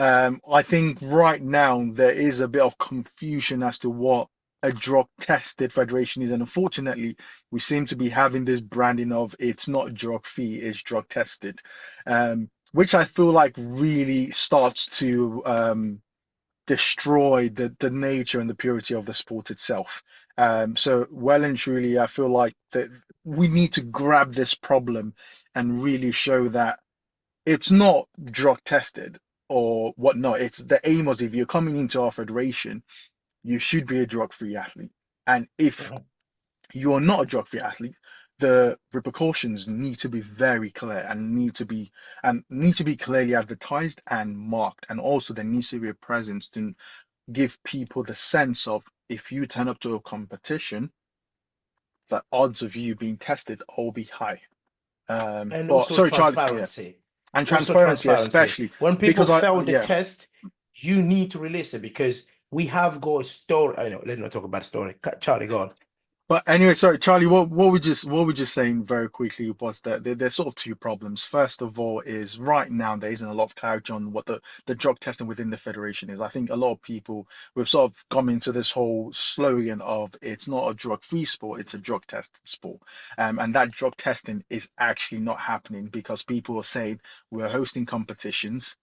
I think right now there is a bit of confusion as to what a drug tested federation is, and unfortunately, we seem to be having this branding of it's not drug free, it's drug tested, which I feel like really starts to destroy the nature and the purity of the sport itself. So well and truly, I feel like that we need to grab this problem and really show that it's not drug tested or whatnot. It's the aim was, if you're coming into our federation, you should be a drug-free athlete. And if you're not a drug-free athlete, the repercussions need to be very clear and need to be clearly advertised and marked. And also there needs to be a presence to give people the sense of, if you turn up to a competition, the odds of you being tested will be high. And But also sorry, Charlie, yeah. transparency. And transparency, especially when people because fail the test, you need to release it, because we have got a story. I know, let's not talk about a story. Charlie, go on. But anyway, sorry, Charlie, what we just saying very quickly was that there's sort of two problems. First of all, is right now there isn't a lot of clarity on what the drug testing within the federation is. I think a lot of people we've sort of come into this whole slogan of it's not a drug-free sport, it's a drug test sport. And that drug testing is actually not happening because people are saying we're hosting competitions.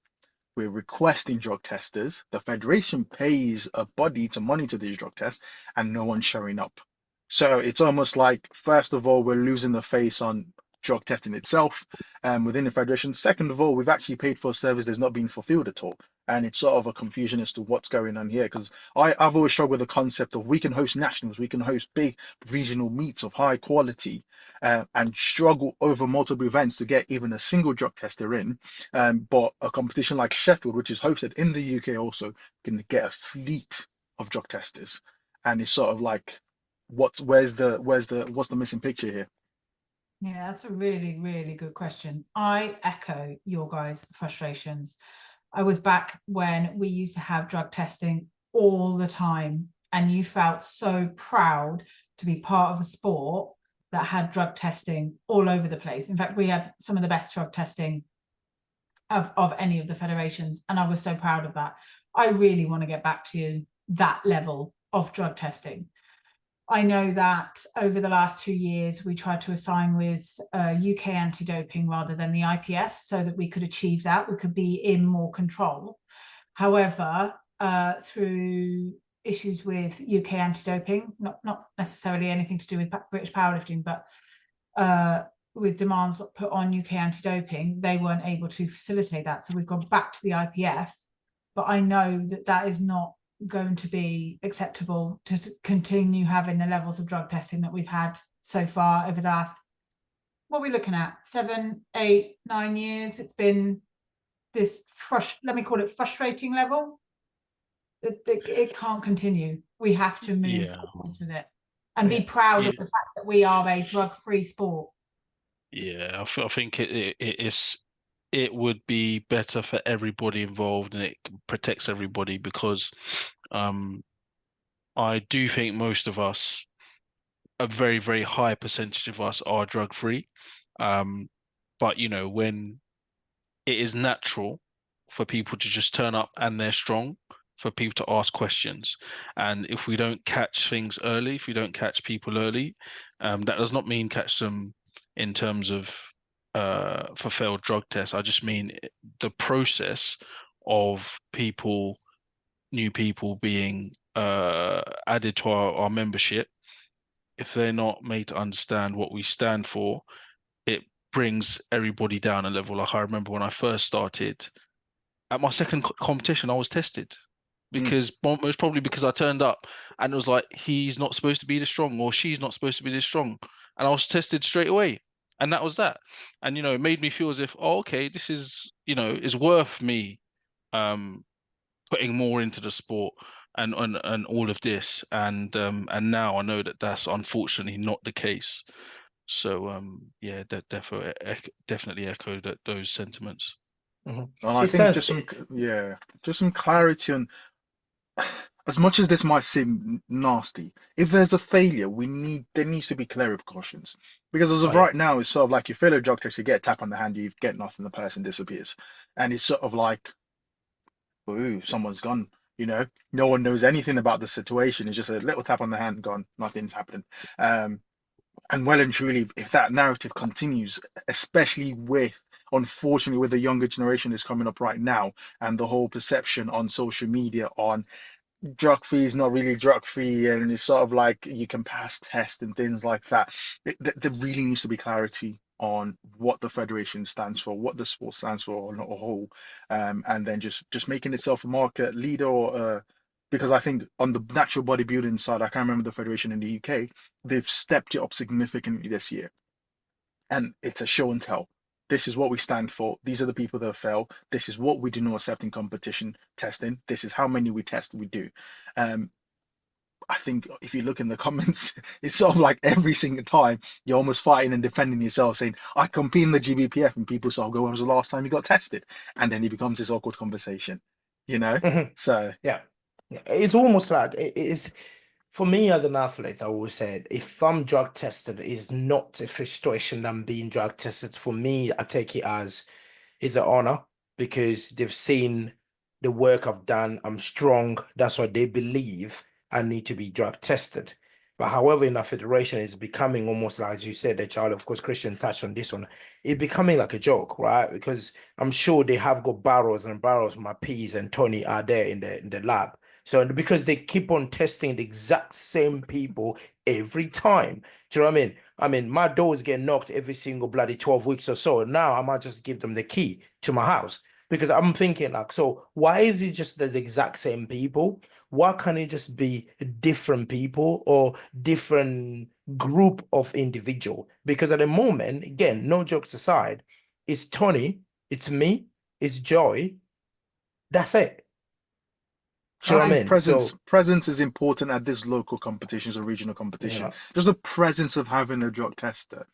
We're requesting drug testers. The federation pays a body to monitor these drug tests, and no one's showing up. So it's almost like, first of all, we're losing the face on drug testing itself within the federation. Second of all, we've actually paid for a service that's not being fulfilled at all. And it's sort of a confusion as to what's going on here. Because I've always struggled with the concept of we can host nationals, we can host big regional meets of high quality and struggle over multiple events to get even a single drug tester in. But a competition like Sheffield, which is hosted in the UK also, can get a fleet of drug testers. And it's sort of like, what's the missing picture here? Yeah, that's a really, really good question. I echo your guys' frustrations. I was back when we used to have drug testing all the time, and you felt so proud to be part of a sport that had drug testing all over the place. In fact, we had some of the best drug testing of any of the federations, and I was so proud of that. I really want to get back to that level of drug testing. I know that over the last 2 years, we tried to assign with UK anti-doping rather than the IPF so that we could achieve that. We could be in more control. However, through issues with UK anti-doping, not necessarily anything to do with British powerlifting, but with demands put on UK anti-doping, they weren't able to facilitate that. So we've gone back to the IPF, but I know that that is not going to be acceptable to continue having the levels of drug testing that we've had so far over the last, what are we looking at, 7, 8, 9 years. It's been this let me call it frustrating level. It can't continue. We have to move forwards with it and be proud of the fact that we are a drug-free sport. Yeah, I think it would be better for everybody involved, and it protects everybody because I do think most of us, a very, very high percentage of us, are drug-free. But you know, when it is natural for people to just turn up and they're strong, for people to ask questions. And if we don't catch things early, if we don't catch people early, that does not mean catch them in terms of for failed drug tests. I just mean the process of new people being added to our membership. If they're not made to understand what we stand for, it brings everybody down a level. Like I remember when I first started, at my second competition, I was tested because most probably because I turned up and it was like, he's not supposed to be this strong or she's not supposed to be this strong. And I was tested straight away. And that was that. And, you know, it made me feel as if, oh, okay, this is, you know, is worth me putting more into the sport and all of this. And now I know that that's unfortunately not the case. So yeah, that definitely echo those sentiments. And I think just some clarity on, as much as this might seem nasty, if there's a failure, there needs to be clear repercussions. Because as of right now, it's sort of like you fail a drug test, you get a tap on the hand, you get nothing, the person disappears. And it's sort of like, ooh, someone's gone. You know, no one knows anything about the situation. It's just a little tap on the hand, gone, nothing's happening. And well and truly, if that narrative continues, especially unfortunately, with the younger generation that's coming up right now, and the whole perception on social media on drug free is not really drug free, and it's sort of like you can pass tests and things like that. There really needs to be clarity on what the federation stands for, what the sport stands for on a whole, and then just making itself a market leader or because I think on the natural bodybuilding side, I can't remember the federation in the UK, they've stepped it up significantly this year. And it's a show and tell. This is what we stand for. These are the people that fail. This is what we do not accept in competition testing. This is how many we do. I think if you look in the comments, it's sort of like every single time you're almost fighting and defending yourself, saying, I compete in the GBPF, and people sort of go, when was the last time you got tested? And then it becomes this awkward conversation, you know? So yeah, it's almost like it is for me as an athlete, I always said, if I'm drug tested, it's not a frustration that I'm being drug tested. For me, I take it as it's an honor because they've seen the work I've done. I'm strong. That's why they believe I need to be drug tested. But however, in our federation, it's becoming almost like, as you said, the child, of course, Christian touched on this one, it's becoming like a joke, right? Because I'm sure they have got barrels and barrels. My P's and Tony are there in the lab. So because they keep on testing the exact same people every time. Do you know what I mean? I mean, my doors get knocked every single bloody 12 weeks or so. Now I might just give them the key to my house because I'm thinking like, so why is it just the exact same people? Why can't it just be different people or different group of individual? Because at the moment, again, no jokes aside, it's Tony, it's me, it's Joy. That's it. Do you I know what I think mean? So, presence is important at this local competitions or regional competition. yeah. Just the presence of having a drug tester,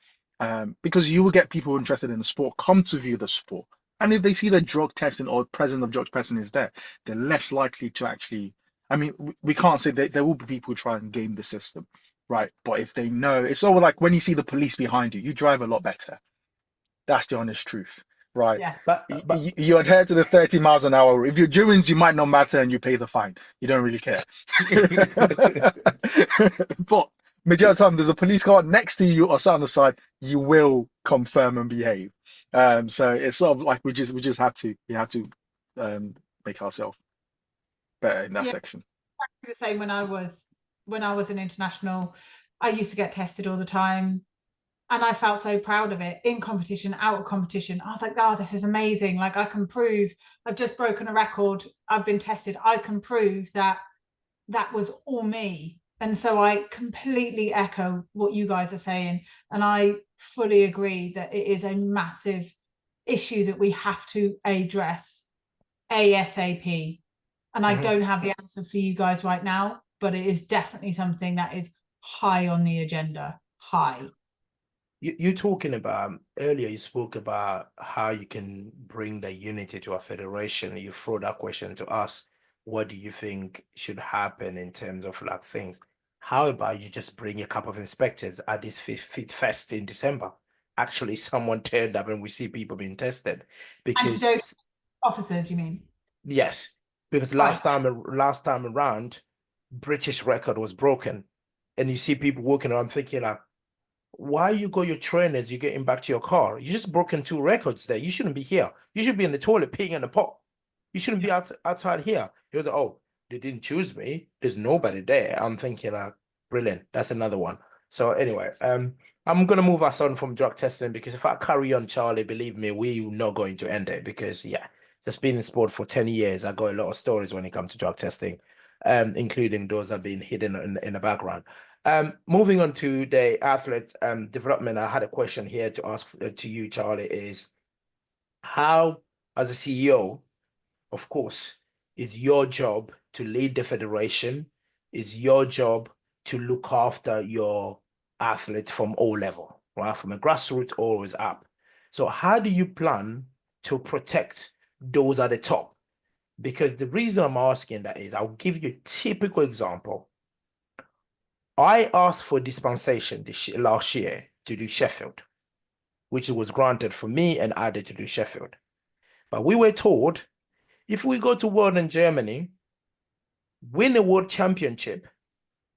because you will get people interested in the sport come to view the sport, and if they see the drug testing or presence of drug testing is there, they're less likely to actually. I mean, we can't say that there will be people who try and game the system, right? But if they know, it's sort of like when you see the police behind you, you drive a lot better. That's the honest truth, right? Yeah. But You adhere to the 30 miles an hour. If you're doing, you might not matter and you pay the fine. You don't really care. But majority of the time, there's a police car next to you or sat on the side, you will confirm and behave. So it's sort of like we just have to make ourselves better in that Yeah. section. The same when I was an international, I used to get tested all the time. And I felt so proud of it in competition, out of competition. I was like, oh, this is amazing. Like I can prove I've just broken a record. I've been tested. I can prove that that was all me. And so I completely echo what you guys are saying. And I fully agree that it is a massive issue that we have to address ASAP. And I don't have the answer for you guys right now, but it is definitely something that is high on the agenda. High. You're talking about earlier, you spoke about how you can bring the unity to a federation. You throw that question to us. What do you think should happen in terms of like things? How about you just bring a couple of inspectors at this Fit Fest in December? Actually, someone turned up and we see people being tested because Officers, you mean? yes, because Right. last time around, British record was broken, and you see people walking around thinking like, why you got your trainers, you're getting back to your car? You just broken 2 records there. You shouldn't be here. You should be in the toilet peeing in the pot. You shouldn't be outside here. He was like, oh, they didn't choose me. There's nobody there. I'm thinking like, brilliant. That's another one. So anyway, I'm gonna move us on from drug testing because if I carry on, Charlie, believe me, we're not going to end it because yeah, just been in sport for 10 years. I got a lot of stories when it comes to drug testing, including those that have been hidden in the background. Moving on to the athlete development, I had a question here to ask to you, Charlie, is how, as a CEO, of course, it's your job to lead the federation, it's your job to look after your athletes from all level, right? From a grassroots always up. So how do you plan to protect those at the top? Because the reason I'm asking that is I'll give you a typical example. I asked for dispensation last year to do Sheffield, which was granted for me and added to do Sheffield. But we were told if we go to World in Germany, win a world championship,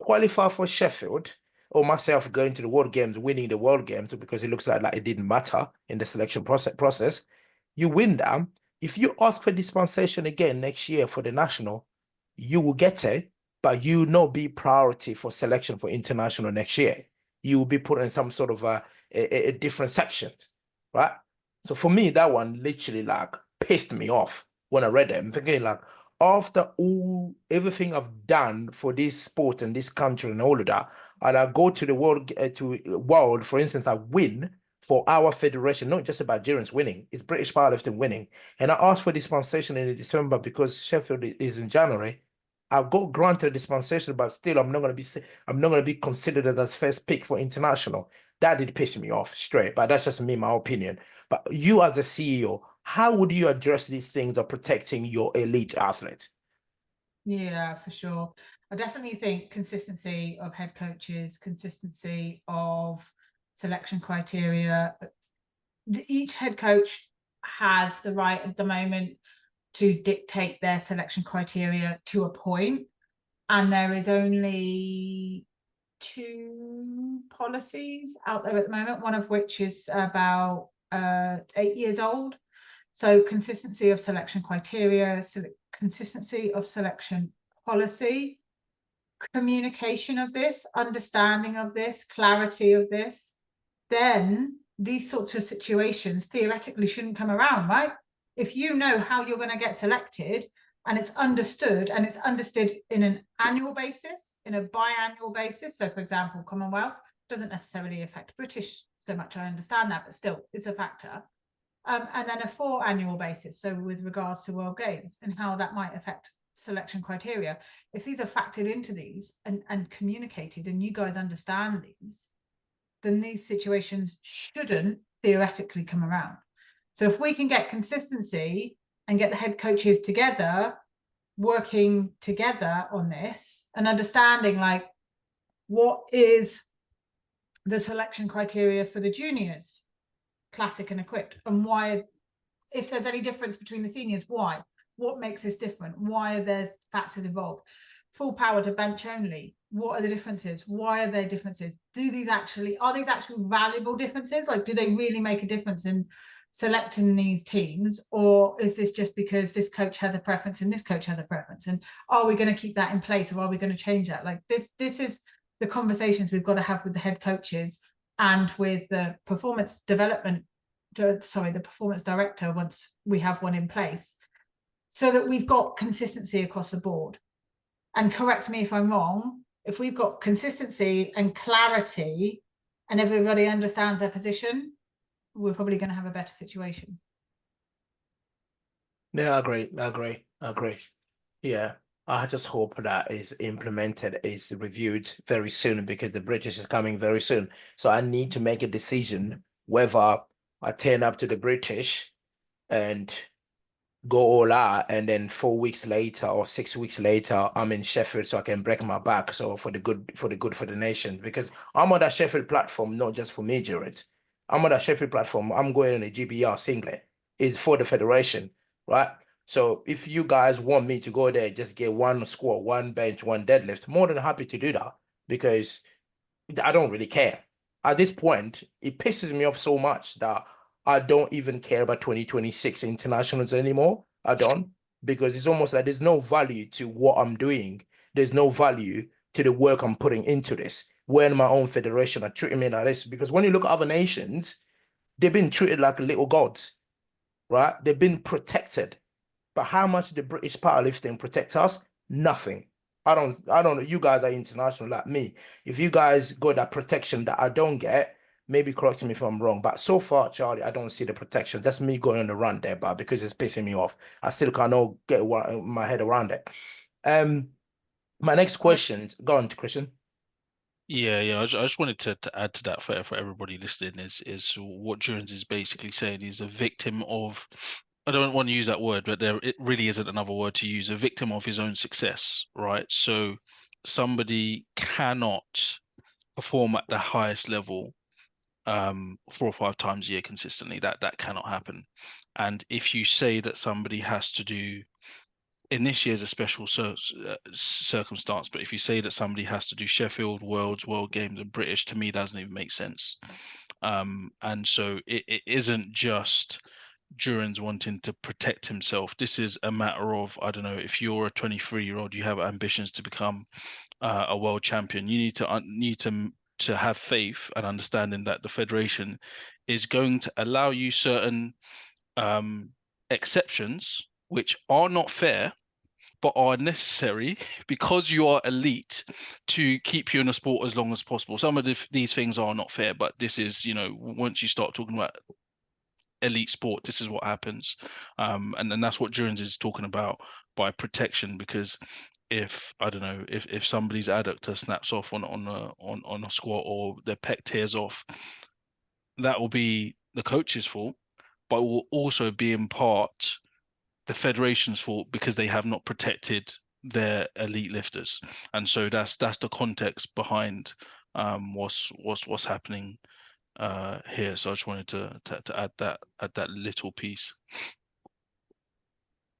qualify for Sheffield, or myself going to the World Games, winning the World Games because it looks like it didn't matter in the selection process, you win that. If you ask for dispensation again next year for the national, you will get it, but you will not be priority for selection for international next year. You will be put in some sort of a different section, right? So for me, that one literally like pissed me off when I read it. I'm thinking like, after everything I've done for this sport and this country and all of that, and I go to the world, for instance, I win for our federation, not just about Nigerians winning, it's British powerlifting winning. And I asked for dispensation in December because Sheffield is in January. I got granted a dispensation, but still I'm not gonna be considered as first pick for international. That did piss me off straight, but that's just me, my opinion. But you as a CEO, how would you address these things of protecting your elite athlete? Yeah, for sure. I definitely think consistency of head coaches, consistency of selection criteria. Each head coach has the right at the moment to dictate their selection criteria to a point, and there is only 2 policies out there at the moment, one of which is about 8 years old. So consistency of selection criteria, consistency of selection policy, communication of this, understanding of this, clarity of this, then these sorts of situations theoretically shouldn't come around, right? If you know how you're going to get selected and it's understood in an annual basis, in a biannual basis. So for example, Commonwealth doesn't necessarily affect British so much, I understand that, but still it's a factor. And then a 4 annual basis. So with regards to World Games and how that might affect selection criteria, if these are factored into these and communicated and you guys understand these, then these situations shouldn't theoretically come around. So if we can get consistency and get the head coaches together, working together on this and understanding like what is the selection criteria for the juniors, classic and equipped, and why, if there's any difference between the seniors, why? What makes this different? Why are there factors involved? Full power to bench only. What are the differences? Why are there differences? Are these actually valuable differences? Like, do they really make a difference in selecting these teams? Or is this just because this coach has a preference and this coach has a preference? And are we going to keep that in place, or are we going to change that? Like this is the conversations we've got to have with the head coaches and with the performance director once we have one in place, so that we've got consistency across the board. And correct me if I'm wrong, if we've got consistency and clarity and everybody understands their position, we're probably going to have a better situation. Yeah, I agree. Yeah, I just hope that is implemented, is reviewed very soon, because the British is coming very soon. So I need to make a decision whether I turn up to the British and go all out, and then 4 weeks later or 6 weeks later, I'm in Sheffield so I can break my back. So for the good for the nation, because I'm on that Sheffield platform, not just for me, Jared. I'm on that Sheffield platform. I'm going on a GBR singlet. It's for the federation, right? So if you guys want me to go there, just get 1 squat, 1 bench, 1 deadlift, more than happy to do that, because I don't really care. At this point, it pisses me off so much that I don't even care about 2026 internationals anymore. I don't, because it's almost like there's no value to what I'm doing. There's no value to the work I'm putting into this. When my own federation are treating me like this, because when you look at other nations, they've been treated like little gods, right? They've been protected. But how much did the British powerlifting protect us? Nothing. I don't know. You guys are international like me. If you guys got that protection that I don't get, maybe correct me if I'm wrong. But so far, Charlie, I don't see the protection. That's me going on the run there, but because it's pissing me off, I still can't get my head around it. My next question, go on, Christian. Yeah. I just wanted to add to that for everybody listening is what Jones is basically saying. He's a victim of, I don't want to use that word, but it really isn't another word to use, a victim of his own success, right? So somebody cannot perform at the highest level 4 or 5 times a year consistently. That cannot happen. And if you say that somebody has to do, in this year's a special circumstance, but if you say that somebody has to do Sheffield, World Games and British, to me doesn't even make sense. And so it isn't just Duran's wanting to protect himself. This is a matter of, I don't know, if you're a 23-year-old, you have ambitions to become a world champion, you need to have faith and understanding that the federation is going to allow you certain exceptions which are not fair but are necessary because you are elite, to keep you in a sport as long as possible. Some of these things are not fair, but this is, once you start talking about elite sport, this is what happens. And then that's what Jones is talking about by protection, because if, I don't know, if somebody's adductor snaps off on a squat, or their pec tears off, that will be the coach's fault, but will also be in part the federation's fault, because they have not protected their elite lifters. And so that's the context behind what's happening here. So I just wanted to add that little piece.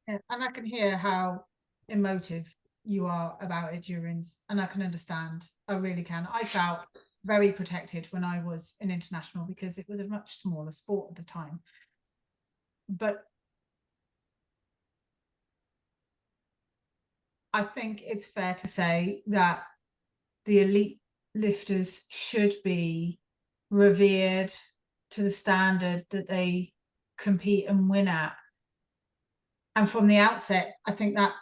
Yeah, and I can hear how emotive you are about endurance, and I can understand. I really can. I felt very protected when I was in international because it was a much smaller sport at the time. But I think it's fair to say that the elite lifters should be revered to the standard that they compete and win at. And from the outset, I think that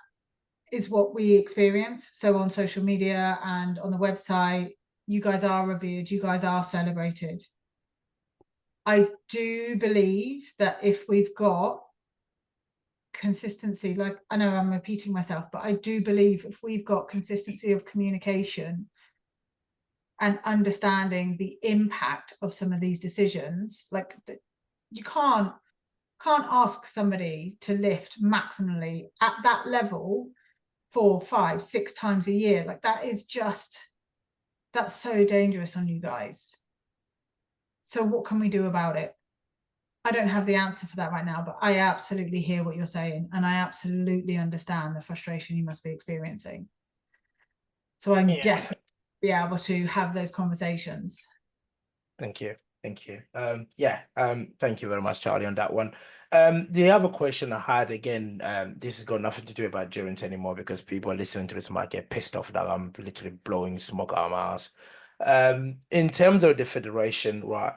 is what we experience. So on social media and on the website, you guys are revered, you guys are celebrated. I do believe that if we've got consistency, like I know I'm repeating myself, but I do believe if we've got consistency of communication and understanding the impact of some of these decisions, like you can't ask somebody to lift maximally at that level 4, 5, 6 times a year. Like that's so dangerous on you guys. So what can we do about it? I don't have the answer for that right now, but I absolutely hear what you're saying, and I absolutely understand the frustration you must be experiencing. So I'm definitely be able to have those conversations. Thank you. Thank you. Thank you very much, Charlie, on that one. The other question I had, again, this has got nothing to do about endurance anymore because people listening to this might get pissed off that I'm literally blowing smoke out of my ass. In terms of the federation, right?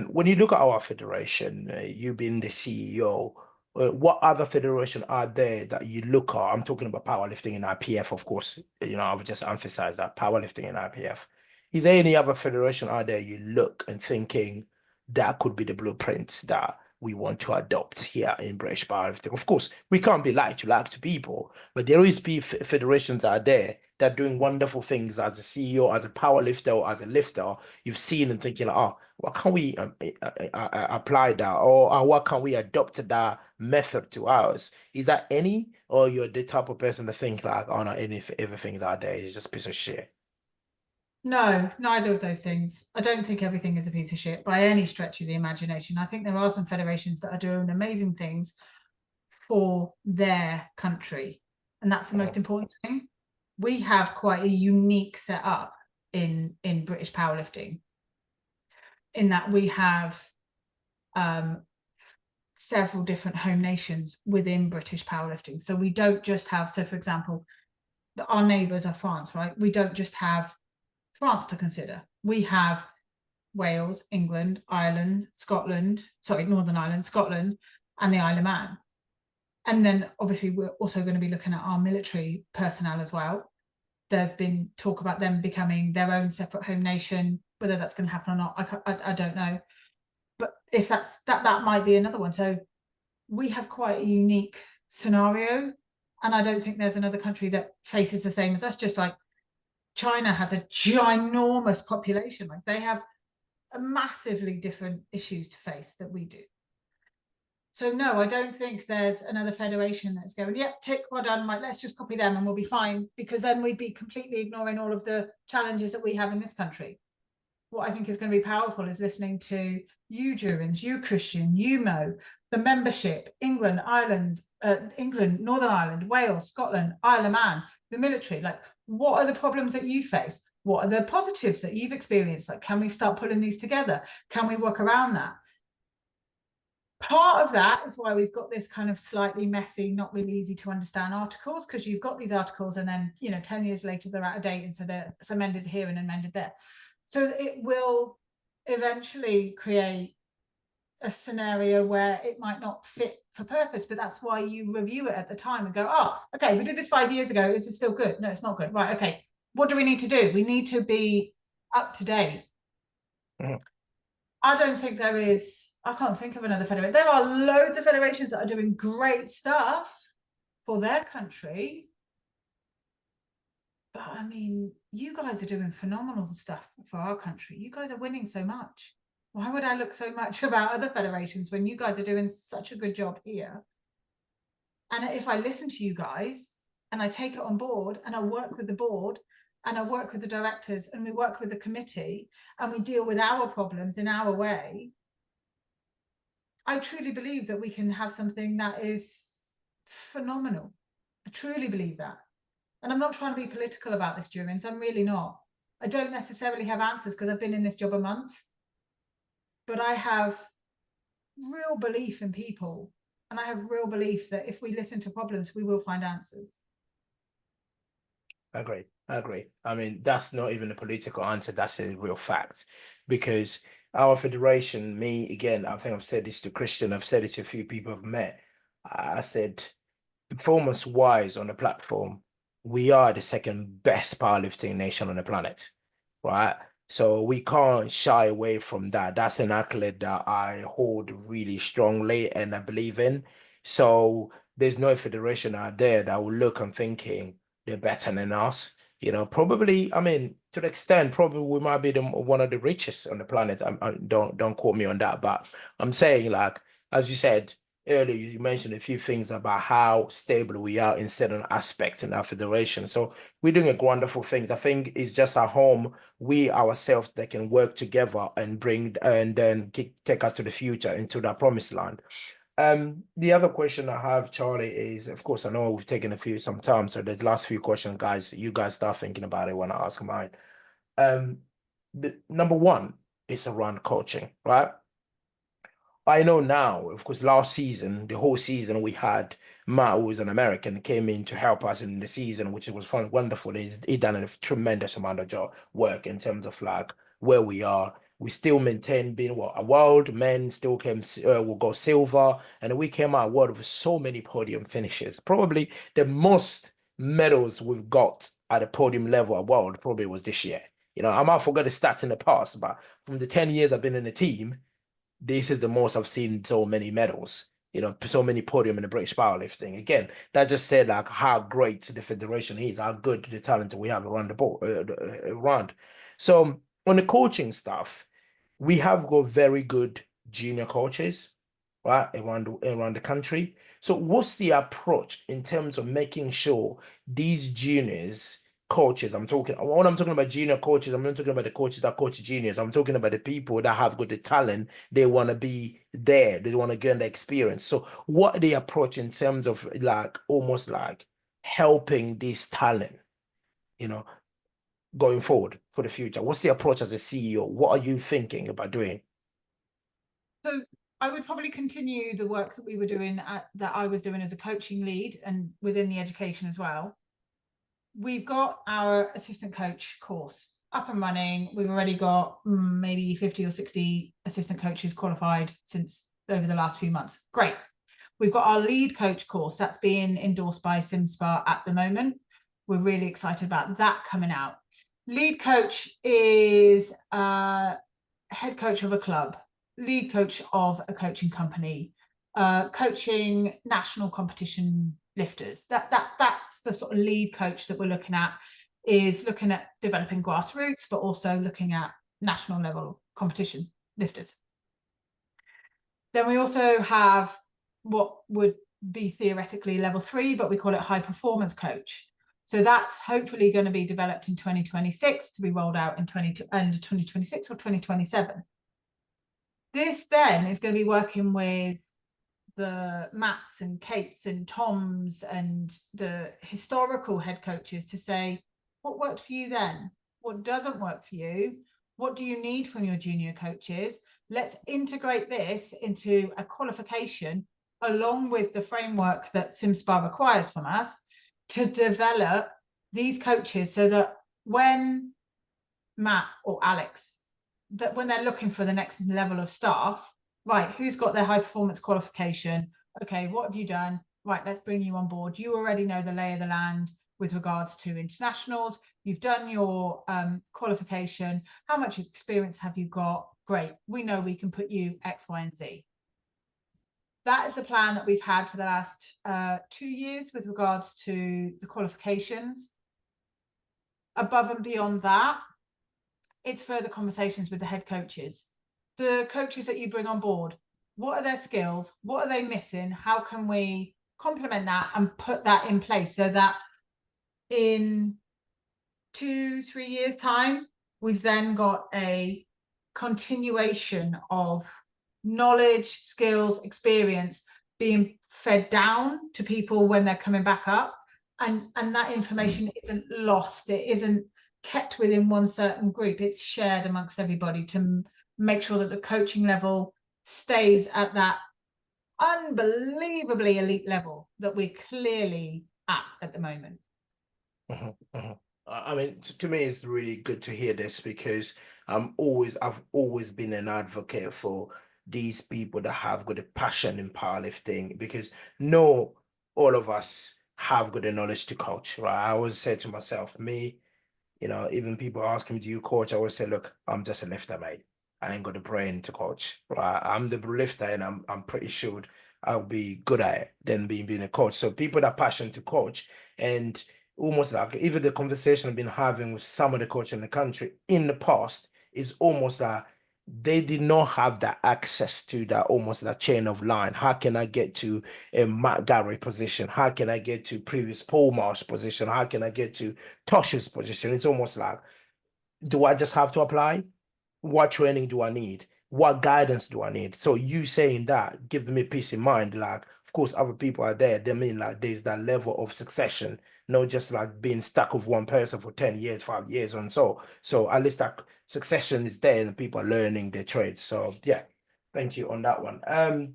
When you look at our federation, you being the CEO, what other federation are there that you look at? I'm talking about powerlifting and IPF, of course. I would just emphasize that powerlifting and IPF. Is there any other federation out there you look and thinking that could be the blueprint that we want to adopt here in British powerlifting? Of course, we can't be like to people, but there is federations out there that are doing wonderful things as a CEO, as a powerlifter, or as a lifter. You've seen and thinking, oh, what can we apply that, or what can we adopt that method to ours? Is that any, or you're the type of person to think like, oh no, everything's out there is just a piece of shit? No, neither of those things. I don't think everything is a piece of shit by any stretch of the imagination. I think there are some federations that are doing amazing things for their country, and that's the most important thing. We have quite a unique setup in British powerlifting, in that we have several different home nations within British powerlifting. So we don't just have, so for example, our neighbours are France, right? We don't just have France to consider. We have Wales, England, Ireland, Scotland, Northern Ireland, Scotland, and the Isle of Man. And then obviously we're also going to be looking at our military personnel as well. There's been talk about them becoming their own separate home nation. Whether that's going to happen or not, I don't know. But if that might be another one. So we have quite a unique scenario, and I don't think there's another country that faces the same as us. Just like China has a ginormous population, like they have a massively different issues to face that we do. So no, I don't think there's another federation that's going, yep, tick, well done, right, let's just copy them and we'll be fine, because then we'd be completely ignoring all of the challenges that we have in this country. What I think is going to be powerful is listening to you, Durans, you, Christian, you, Mo, the membership, England, Northern Ireland, Wales, Scotland, Isle of Man, the military. Like, what are the problems that you face? What are the positives that you've experienced? Like, can we start pulling these together? Can we work around that? Part of that is why we've got this kind of slightly messy, not really easy to understand articles, because you've got these articles and then, 10 years later, they're out of date. And so they're amended here and amended there. So it will eventually create a scenario where it might not fit for purpose, but that's why you review it at the time and go, oh, okay, we did this 5 years ago. Is this still good? No, it's not good. Right, okay. What do we need to do? We need to be up to date. I don't think there is, I can't think of another federation. There are loads of federations that are doing great stuff for their country. But I mean, you guys are doing phenomenal stuff for our country. You guys are winning so much. Why would I look so much about other federations when you guys are doing such a good job here? And if I listen to you guys, and I take it on board, and I work with the board, and I work with the directors, and we work with the committee, and we deal with our problems in our way, I truly believe that we can have something that is phenomenal. I truly believe that. And I'm not trying to be political about this, Durins. I'm really not. I don't necessarily have answers because I've been in this job a month. But I have real belief in people. And I have real belief that if we listen to problems, we will find answers. I agree. I mean, that's not even a political answer. That's a real fact. Because our federation, me, again, I think I've said this to Christian, I've said it to a few people I've met. I said, performance-wise on the platform, we are the second best powerlifting nation on the planet, right? So we can't shy away from that. That's an accolade that I hold really strongly and I believe in. So there's no federation out there that will look and thinking they're better than us. You know, probably, I mean, to the extent, probably we might be one of the richest on the planet. Don't quote me on that, but I'm saying, like, as you said earlier, you mentioned a few things about how stable we are in certain aspects in our federation. So we're doing a wonderful things. I think it's just at home, we ourselves that can work together and bring and then take us to the future into that promised land. The other question I have, Charlie, is, of course, I know we've taken some time, so the last few questions, guys, you guys start thinking about it when I ask mine. The number one is around coaching, right? I know now, of course, last season, the whole season, we had Matt, who was an American, came in to help us in the season, which was fun, wonderful. He done a tremendous amount of work in terms of like where we are. We still maintain being what a world men still came, will go silver, and we came out world with so many podium finishes. Probably the most medals we've got at the podium level at world probably was this year. You know, I might forget the stats in the past, but from the 10 years I've been in the team, this is the most I've seen so many medals, you know, so many podium in the British powerlifting. Again, that just said like how great the federation is, how good the talent we have around the board, around. So on the coaching stuff, we have got very good junior coaches, right, around the country. So what's the approach in terms of making sure these juniors coaches, when I'm talking about junior coaches, I'm not talking about the coaches that coach juniors. I'm talking about the people that have got the talent. They want to be there. They want to gain the experience. So what are the approach in terms of like almost like helping this talent, you know, going forward for the future? What's the approach as a CEO? What are you thinking about doing? So I would probably continue the work that we were doing that I was doing as a coaching lead and within the education as well. We've got our assistant coach course up and running. We've already got maybe 50 or 60 assistant coaches qualified since over the last few months. Great. We've got our lead coach course that's being endorsed by SimSpa at the moment. We're really excited about that coming out. Lead coach is head coach of a club, lead coach of a coaching company, coaching national competition lifters. That's the sort of lead coach that we're looking at, is looking at developing grassroots, but also looking at national level competition lifters. Then we also have what would be theoretically level 3, but we call it high performance coach. So that's hopefully going to be developed in 2026 to be rolled out in 2026 or 2027. This then is going to be working with the Matts and Kates and Toms and the historical head coaches to say, what worked for you then? What doesn't work for you? What do you need from your junior coaches? Let's integrate this into a qualification along with the framework that SimSpa requires from us to develop these coaches so that when Matt or Alex, that when they're looking for the next level of staff, right, who's got their high performance qualification? Okay, what have you done? Right, let's bring you on board. You already know the lay of the land with regards to internationals. You've done your qualification. How much experience have you got? Great. We know we can put you X, Y, and Z. That is the plan that we've had for the last 2 years with regards to the qualifications. Above and beyond that, it's further conversations with the head coaches. The coaches that you bring on board, what are their skills? What are they missing? How can we complement that and put that in place so that in 2-3 years time, we've then got a continuation of knowledge, skills, experience being fed down to people when they're coming back up, and that information isn't lost, it isn't kept within one certain group, it's shared amongst everybody to make sure that the coaching level stays at that unbelievably elite level that we're clearly at the moment. I mean, to me, it's really good to hear this, because I've always been an advocate for these people that have got a passion in powerlifting, because no, all of us have got the knowledge to coach, right? I always say to myself, me, even people asking me, do you coach? I always say, look, I'm just a lifter, mate. I ain't got the brain to coach, right? I'm the lifter, and I'm pretty sure I'll be good at it than being a coach. So people that are passionate to coach, and almost like even the conversation I've been having with some of the coaches in the country in the past is almost like they did not have that access to that, almost that chain of line. How can I get to a Matt Gary position? How can I get to previous Paul Marsh position? How can I get to Tosh's position? It's almost like, do I just have to apply? What training do I need? What guidance do I need? So you saying that give me peace in mind. Like, of course, other people are there. They mean like there's that level of succession, not just like being stuck with one person for 10 years, 5 years, and so at least that succession is there and people are learning their trades. So yeah, thank you on that one.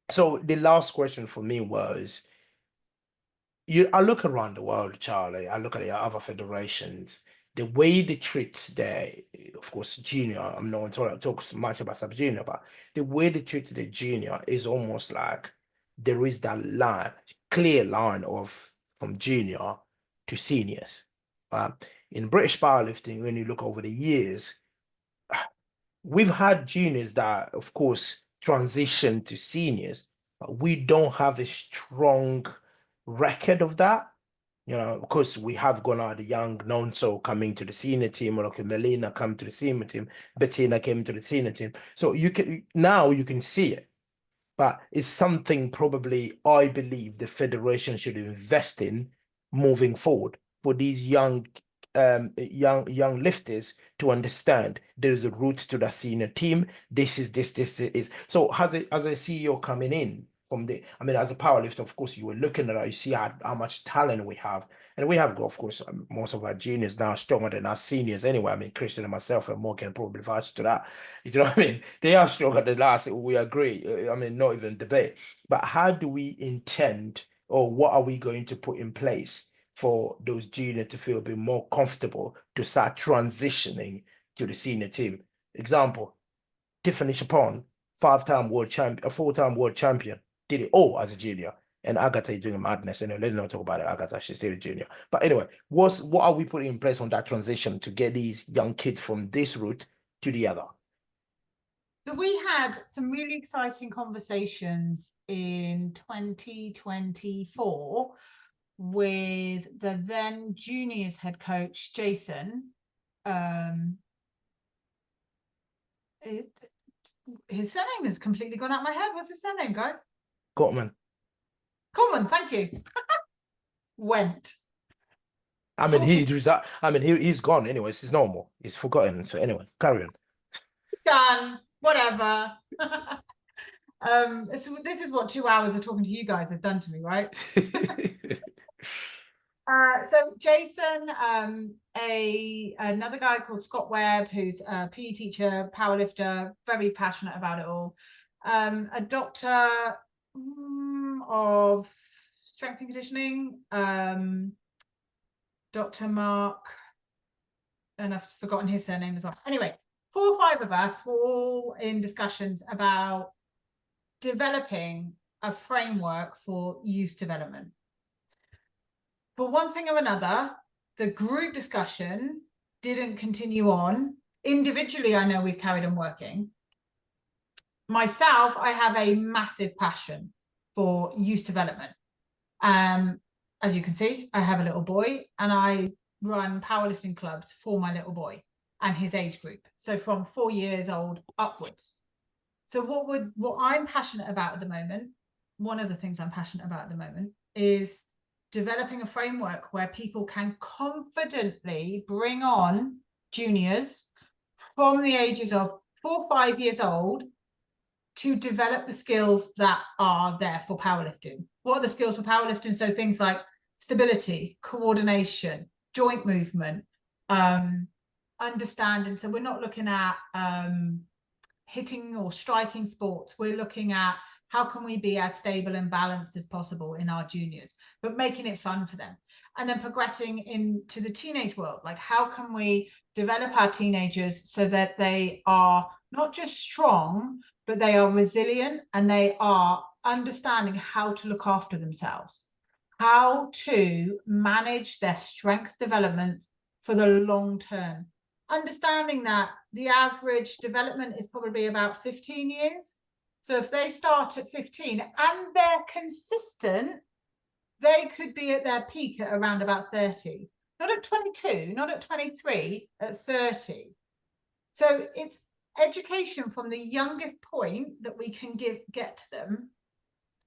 So the last question for me was, I look around the world, Charlie. I look at the other federations, the way they treat their, of course, junior. I'm not going to talk so much about sub junior, but the way they treat the junior is almost like there is that line, clear line of from junior to seniors. In British powerlifting, when you look over the years, we've had juniors that, of course, transition to seniors, but we don't have a strong record of that. Of course, we have gone out the young Nonso coming to the senior team, or like Melina come to the senior team, Bettina came to the senior team. So you can see it, but it's something probably I believe the federation should invest in moving forward for these young lifters to understand there is a route to the senior team. This is so as a CEO coming in from I mean, as a powerlifter, of course, you were looking at it, you see how much talent we have. And we have got, of course, most of our juniors now stronger than our seniors anyway. I mean, Christian and myself and more can probably vouch to that. You know what I mean? They are stronger than us. We agree. I mean, not even debate. But how do we intend, or what are we going to put in place for those juniors to feel a bit more comfortable to start transitioning to the senior team? Example, Tiffany Chapon, 5-time world champion, a 4-time world champion, did it all as a junior. And Agatha is doing a madness. Anyway, let's not talk about it. Agatha, she's still a junior. But anyway, what are we putting in place on that transition to get these young kids from this route to the other? So we had some really exciting conversations in 2024 with the then juniors head coach, Jason. His surname has completely gone out of my head. What's his surname, guys? Gottman. Gottman, thank you. Went. I mean, he's gone. Anyways, it's normal. He's forgotten. So anyway, carry on. Done. Whatever. This is what 2 hours of talking to you guys have done to me, right? So Jason, another guy called Scott Webb, who's a PE teacher, powerlifter, very passionate about it all. A doctor of strength and conditioning, Dr. Mark, and I've forgotten his surname as well. Anyway, 4 or 5 of us were all in discussions about developing a framework for youth development. For one thing or another, the group discussion didn't continue on. Individually, I know we've carried on working. Myself, I have a massive passion for youth development. As you can see, I have a little boy and I run powerlifting clubs for my little boy and his age group. So from 4 years old upwards. So what I'm passionate about at the moment, one of the things I'm passionate about at the moment is developing a framework where people can confidently bring on juniors from the ages of 4 or 5 years old to develop the skills that are there for powerlifting. What are the skills for powerlifting? So things like stability, coordination, joint movement, understanding. So we're not looking at hitting or striking sports. We're looking at how can we be as stable and balanced as possible in our juniors, but making it fun for them. And then progressing into the teenage world, like how can we develop our teenagers so that they are not just strong, but they are resilient and they are understanding how to look after themselves, how to manage their strength development for the long term. Understanding that the average development is probably about 15 years. So if they start at 15 and they're consistent, they could be at their peak at around about 30. Not at 22, not at 23, at 30. So it's education from the youngest point that we can get to them,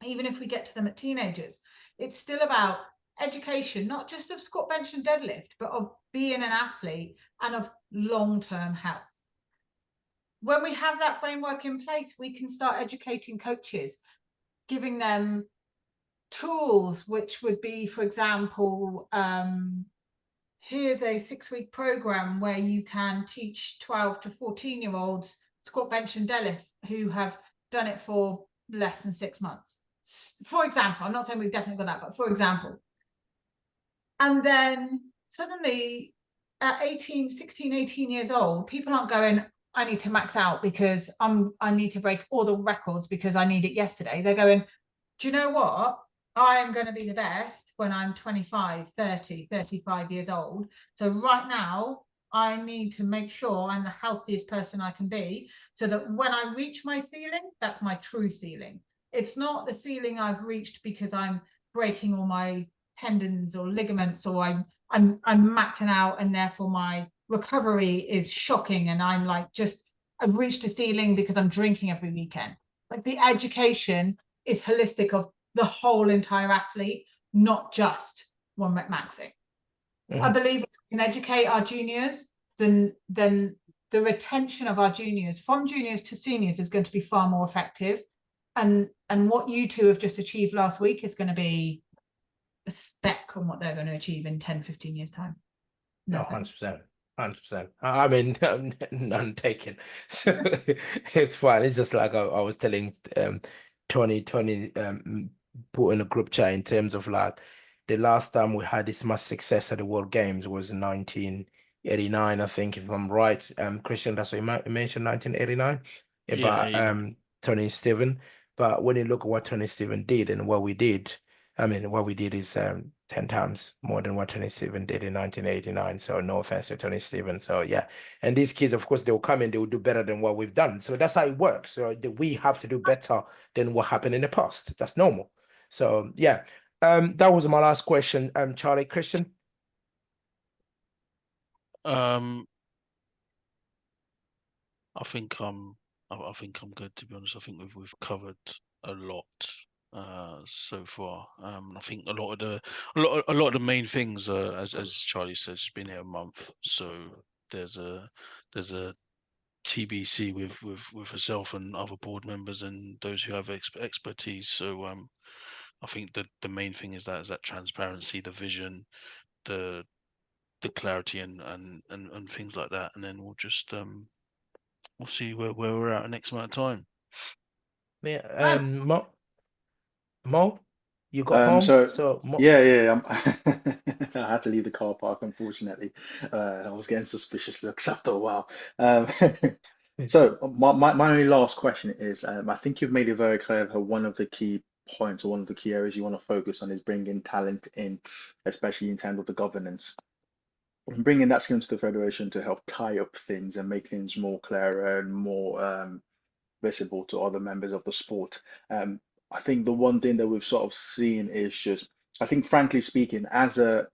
even if we get to them at teenagers. It's still about education, not just of squat, bench, and deadlift, but of being an athlete and of long-term health. When we have that framework in place, we can start educating coaches, giving them tools, which would be, for example, here's a 6-week program where you can teach 12 to 14-year-olds squat, bench, and deadlift who have done it for less than 6 months. For example, I'm not saying we've definitely got that, but for example. And then suddenly at 16, 18 years old, people aren't going, I need to max out because I need to break all the records because I need it yesterday. They're going, do you know what? I am going to be the best when I'm 25, 30, 35 years old. So right now, I need to make sure I'm the healthiest person I can be so that when I reach my ceiling, that's my true ceiling. It's not the ceiling I've reached because I'm breaking all my tendons or ligaments, or I'm maxing out and therefore my recovery is shocking and I'm like I've reached a ceiling because I'm drinking every weekend. Like the education is holistic of the whole entire athlete, not just one rep maxing. I believe if we can educate our juniors, then the retention of our juniors from juniors to seniors is going to be far more effective. And what you two have just achieved last week is going to be a speck on what they're going to achieve in 10, 15 years time. No, 100%. 100%. I mean, none taken. So it's fine. It's just like I was telling Tony put in a group chat in terms of like the last time we had this much success at the World Games was 1989, I think, if I'm right. Christian, that's what you mentioned, 1989. About Tony Stephen. But when you look at what Tony Stephen did and what we did, I mean, what we did is 10 times more than what Tony Stephen did in 1989. So no offense to Tony Stephen. So yeah. And these kids, of course, they'll come in, they will do better than what we've done. So that's how it works. So we have to do better than what happened in the past. That's normal. So yeah. That was my last question. Charlie, Christian. I think I'm good, to be honest. I think we've covered a lot so far. I think a lot of the main things, as Charlie said, it's been here a month, so there's a TBC with herself and other board members and those who have expertise. So I think the main thing is that transparency, the vision, the clarity, and things like that, and then we'll just we'll see where we're at next amount of time. Yeah. Mo, you got home. So Mo Yeah. I had to leave the car park, unfortunately. I was getting suspicious looks after a while. So my only last question is, I think you've made it very clear that one of the key points or one of the key areas you want to focus on is bringing talent in, especially in terms of the governance. Bringing that skill into the federation to help tie up things and make things more clearer and more visible to other members of the sport. I think the one thing that we've sort of seen is just, I think, frankly speaking, as a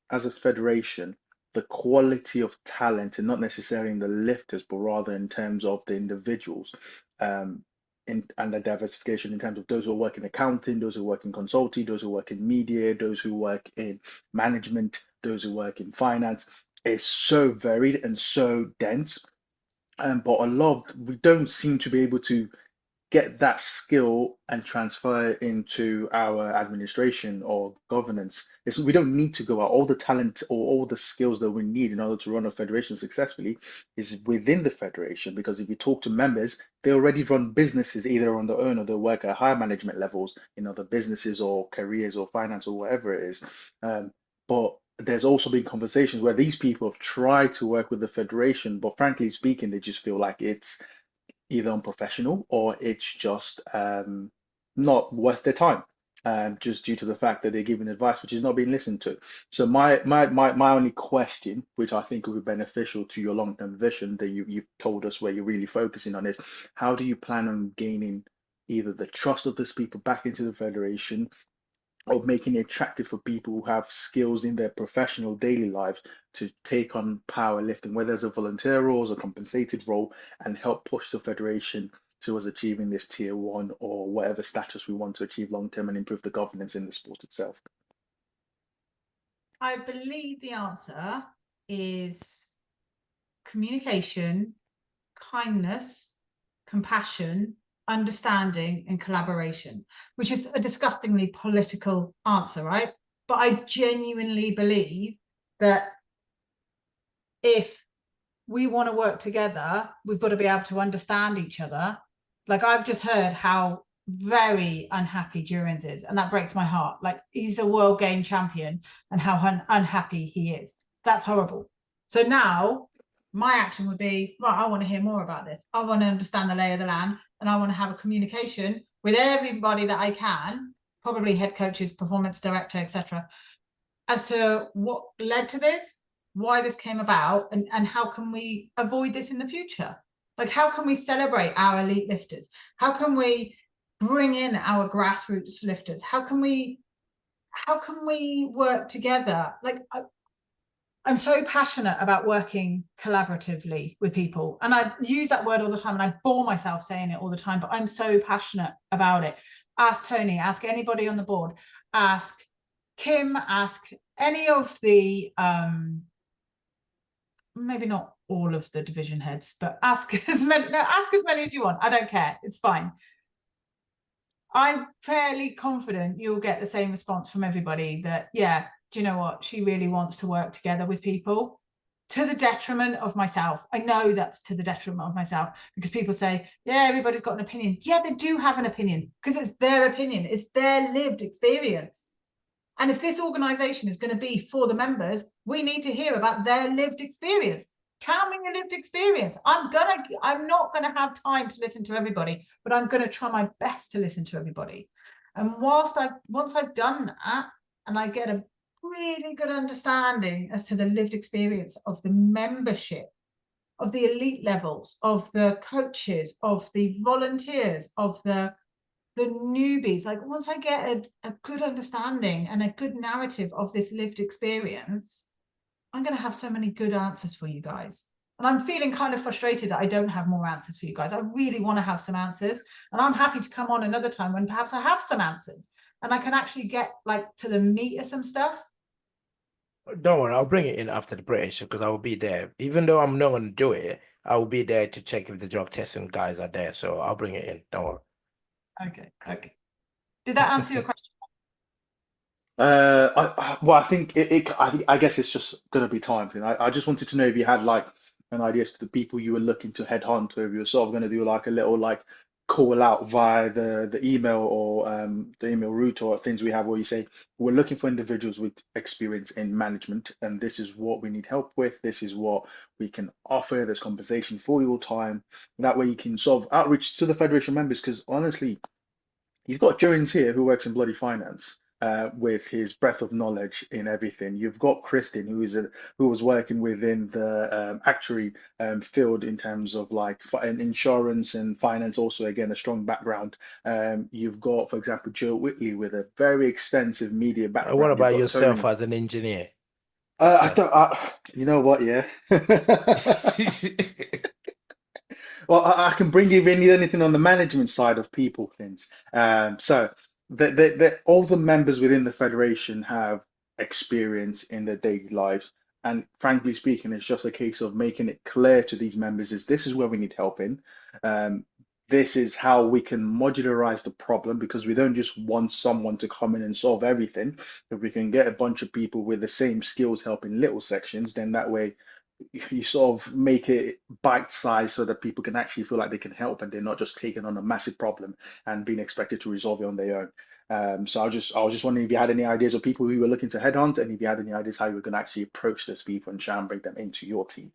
federation, the quality of talent, and not necessarily in the lifters, but rather in terms of the individuals, and the diversification in terms of those who work in accounting, those who work in consulting, those who work in media, those who work in management, those who work in finance, is so varied and so dense. But we don't seem to be able to get that skill and transfer it into our administration or governance. We don't need to go out. All the talent or all the skills that we need in order to run a federation successfully is within the federation, because if you talk to members, they already run businesses either on their own or they work at higher management levels in other businesses or careers or finance or whatever it is. But there's also been conversations where these people have tried to work with the federation, but frankly speaking, they just feel like it's either unprofessional or it's just not worth their time, just due to the fact that they're giving advice which is not being listened to. So my only question, which I think will be beneficial to your long-term vision that you've told us where you're really focusing on, is how do you plan on gaining either the trust of these people back into the federation, or making it attractive for people who have skills in their professional daily lives to take on powerlifting, whether it's a volunteer role or a compensated role, and help push the federation towards achieving this tier 1 or whatever status we want to achieve long term and improve the governance in the sport itself? I believe the answer is communication, kindness, compassion, understanding, and collaboration, which is a disgustingly political answer, right? But I genuinely believe that if we want to work together, we've got to be able to understand each other. Like, I've just heard how very unhappy Durans is, and that breaks my heart. Like, he's a world game champion and how unhappy he is. That's horrible. So now my action would be, right, I want to hear more about this. I want to understand the lay of the land, and I want to have a communication with everybody that I can, probably head coaches, performance director, etc., as to what led to this, why this came about, and how can we avoid this in the future? Like, how can we celebrate our elite lifters? How can we bring in our grassroots lifters? How can we work together? Like, I'm so passionate about working collaboratively with people, and I use that word all the time, and I bore myself saying it all the time, but I'm so passionate about it. Ask Tony, ask anybody on the board, ask Kim, ask any of the maybe not all of the division heads, but ask as many as you want. I don't care, it's fine. I'm fairly confident you'll get the same response from everybody, that, yeah, do you know what, she really wants to work together with people, to the detriment of myself. I know that's to the detriment of myself, because people say, yeah, everybody's got an opinion. Yeah, they do have an opinion, because it's their opinion, it's their lived experience. And if this organization is going to be for the members, we need to hear about their lived experience. Tell me your lived experience. I'm not gonna have time to listen to everybody, but I'm gonna try my best to listen to everybody. And once I've done that, and I get a really good understanding as to the lived experience of the membership, of the elite levels, of the coaches, of the volunteers, of the newbies, like, once I get a good understanding and a good narrative of this lived experience, I'm going to have so many good answers for you guys. And I'm feeling kind of frustrated that I don't have more answers for you guys. I really want to have some answers, and I'm happy to come on another time when perhaps I have some answers and I can actually get, like, to the meat of some stuff. Don't worry, I'll bring it in after the break, because I will be there. Even though I'm not going to do it, I will be there to check if the drug testing guys are there. So I'll bring it in. Don't worry. Okay. Did that answer your question? I think I guess it's just gonna be time thing. I just wanted to know if you had like an idea as to the people you were looking to headhunt, or if you were sort of gonna do like a little like call out via the email or the email route or things we have, where you say we're looking for individuals with experience in management, and this is what we need help with. This is what we can offer. There's compensation for your time. That way you can sort of outreach to the federation members, because honestly, you've got Jones here who works in bloody finance, with his breadth of knowledge in everything. You've got Christian, who was working within the actuary field in terms of like insurance and finance. Also, again, a strong background. You've got, for example, Joe Whitley with a very extensive media background. What You've about got yourself Tony. as an engineer? I don't. You know what? Yeah. Well, I can bring you if you need anything on the management side of people, Clint. So all the members within the federation have experience in their daily lives. And frankly speaking, it's just a case of making it clear to these members is this is where we need help in. Um, this is how we can modularize the problem because we don't just want someone to come in and solve everything. If we can get a bunch of people with the same skills helping little sections, then that way you sort of make it bite size so that people can actually feel like they can help and they're not just taking on a massive problem and being expected to resolve it on their own. So I was just wondering if you had any ideas of people who you were looking to headhunt, and if you had any ideas how you were going to actually approach those people and try and bring them into your team.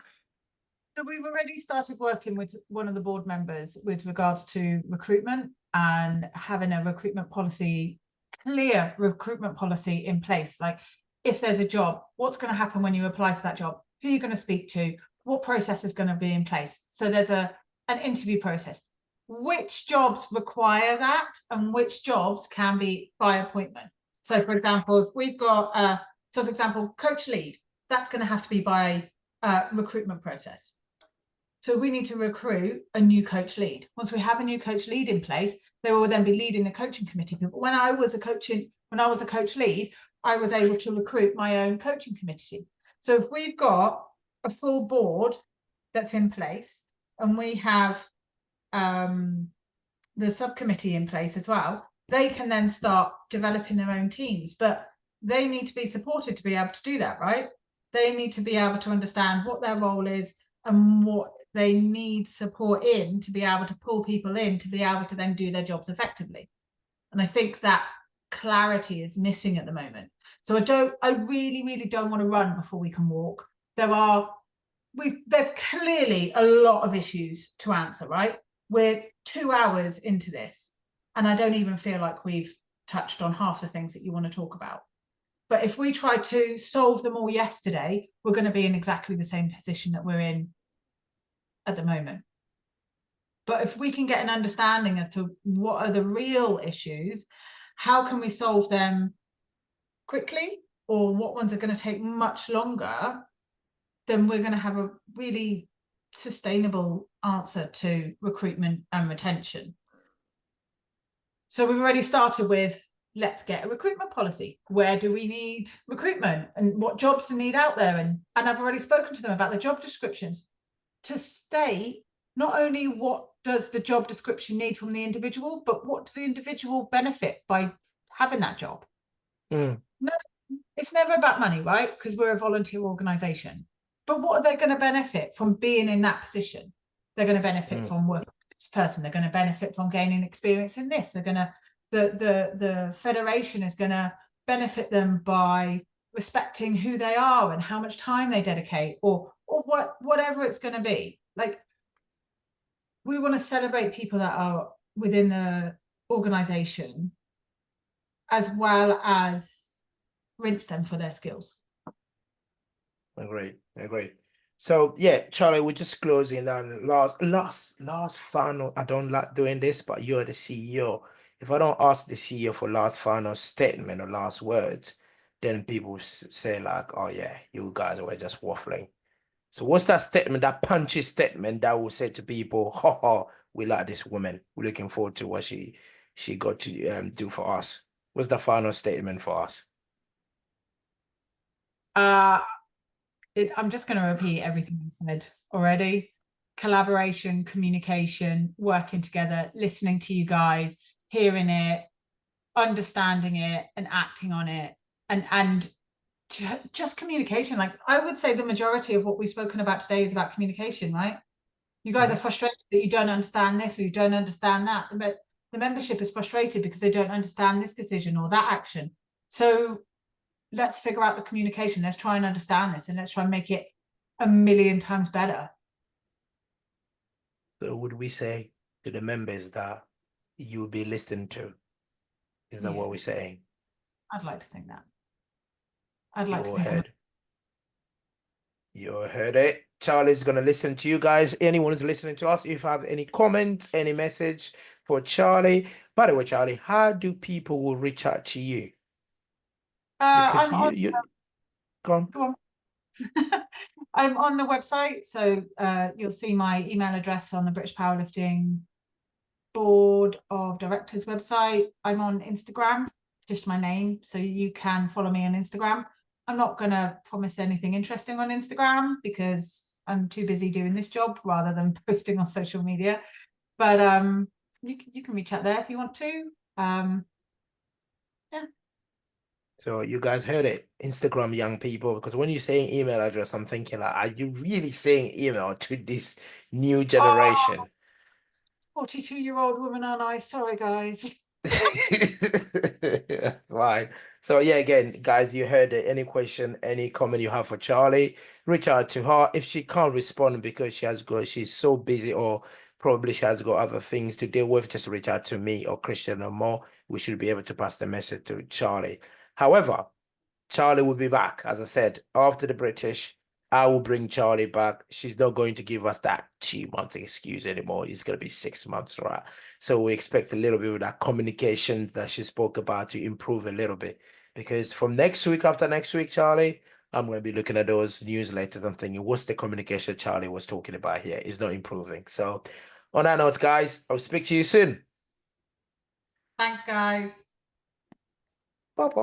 So we've already started working with one of the board members with regards to recruitment and having a recruitment policy, clear recruitment policy in place. Like if there's a job, what's going to happen when you apply for that job? Who are you going to speak to? What process is going to be in place? So there's an interview process. Which jobs require that and which jobs can be by appointment? So for example, if we've got, so for example, coach lead, that's going to have to be by recruitment process. So we need to recruit a new coach lead. Once we have a new coach lead in place, they will then be leading the coaching committee. But when I was a coach lead, I was able to recruit my own coaching committee. So if we've got a full board that's in place and we have the subcommittee in place as well, they can then start developing their own teams. But they need to be supported to be able to do that, right? They need to be able to understand what their role is and what they need support in to be able to pull people in to be able to then do their jobs effectively. And I think that clarity is missing at the moment. So I really, really don't want to run before we can walk. There's clearly a lot of issues to answer, right? We're 2 hours into this, and I don't even feel like we've touched on half the things that you want to talk about. But if we try to solve them all yesterday, we're going to be in exactly the same position that we're in at the moment. But if we can get an understanding as to what are the real issues, how can we solve them quickly, or what ones are going to take much longer, then we're going to have a really sustainable answer to recruitment and retention. So we've already started with, let's get a recruitment policy. Where do we need recruitment and what jobs to need out there? And I've already spoken to them about the job descriptions to state not only what does the job description need from the individual, but what does the individual benefit by having that job? No, it's never about money, right? Because we're a volunteer organization. But what are they going to benefit from being in that position? They're going to benefit from working with this person. They're going to benefit from gaining experience in this. They're going to, the federation is going to benefit them by respecting who they are and how much time they dedicate, or whatever it's going to be. Like, we want to celebrate people that are within the organization as well as rinse them for their skills. Great. So yeah, Charlie, we're just closing down. Last final. I don't like doing this, but you're the CEO. If I don't ask the CEO for last final statement or last words, then people say like, "Oh yeah, you guys were just waffling." So what's that statement? That punchy statement that will say to people, "Ha ha, we like this woman. We're looking forward to what she got to do for us." What's the final statement for us? I'm just going to repeat everything I said already. Collaboration, communication, working together, listening to you guys, hearing it, understanding it, and acting on it, and just communication. Like, I would say the majority of what we've spoken about today is about communication, right? You guys are frustrated that you don't understand this or you don't understand that, but the membership is frustrated because they don't understand this decision or that action. So let's figure out the communication. Let's try and understand this, and let's try and make it 1,000,000 times better. So would we say to the members that you'll be listened to? Is that what we're saying? I'd like to think that. I'd like to think that. You heard it. Charlie's going to listen to you guys. Anyone who's listening to us, if you have any comments, any message for Charlie. By the way, Charlie, how do people will reach out to you? Because I'm you go on. I'm on the website, so you'll see my email address on the British Powerlifting Board of Directors website. I'm on Instagram, just my name, so you can follow me on Instagram. I'm not going to promise anything interesting on Instagram because I'm too busy doing this job rather than posting on social media. But you can reach out there if you want to. Yeah. So you guys heard it, Instagram young people, because when you're saying email address, I'm thinking like, are you really saying email to this new generation? 42-year-old woman, aren't I? Sorry, guys. Fine. So yeah, again, guys, you heard it. Any question, any comment you have for Charlie, reach out to her. If she can't respond because she's so busy, or probably she has got other things to deal with, just reach out to me or Christian or more. We should be able to pass the message to Charlie. However, Charlie will be back. As I said, after the British, I will bring Charlie back. She's not going to give us that 2 month excuse anymore. It's going to be 6 months, right? So we expect a little bit of that communication that she spoke about to improve a little bit. Because from next week, after next week, Charlie, I'm going to be looking at those newsletters and thinking, what's the communication Charlie was talking about here? It's not improving. So on that note, guys, I'll speak to you soon. Thanks, guys. Bye-bye.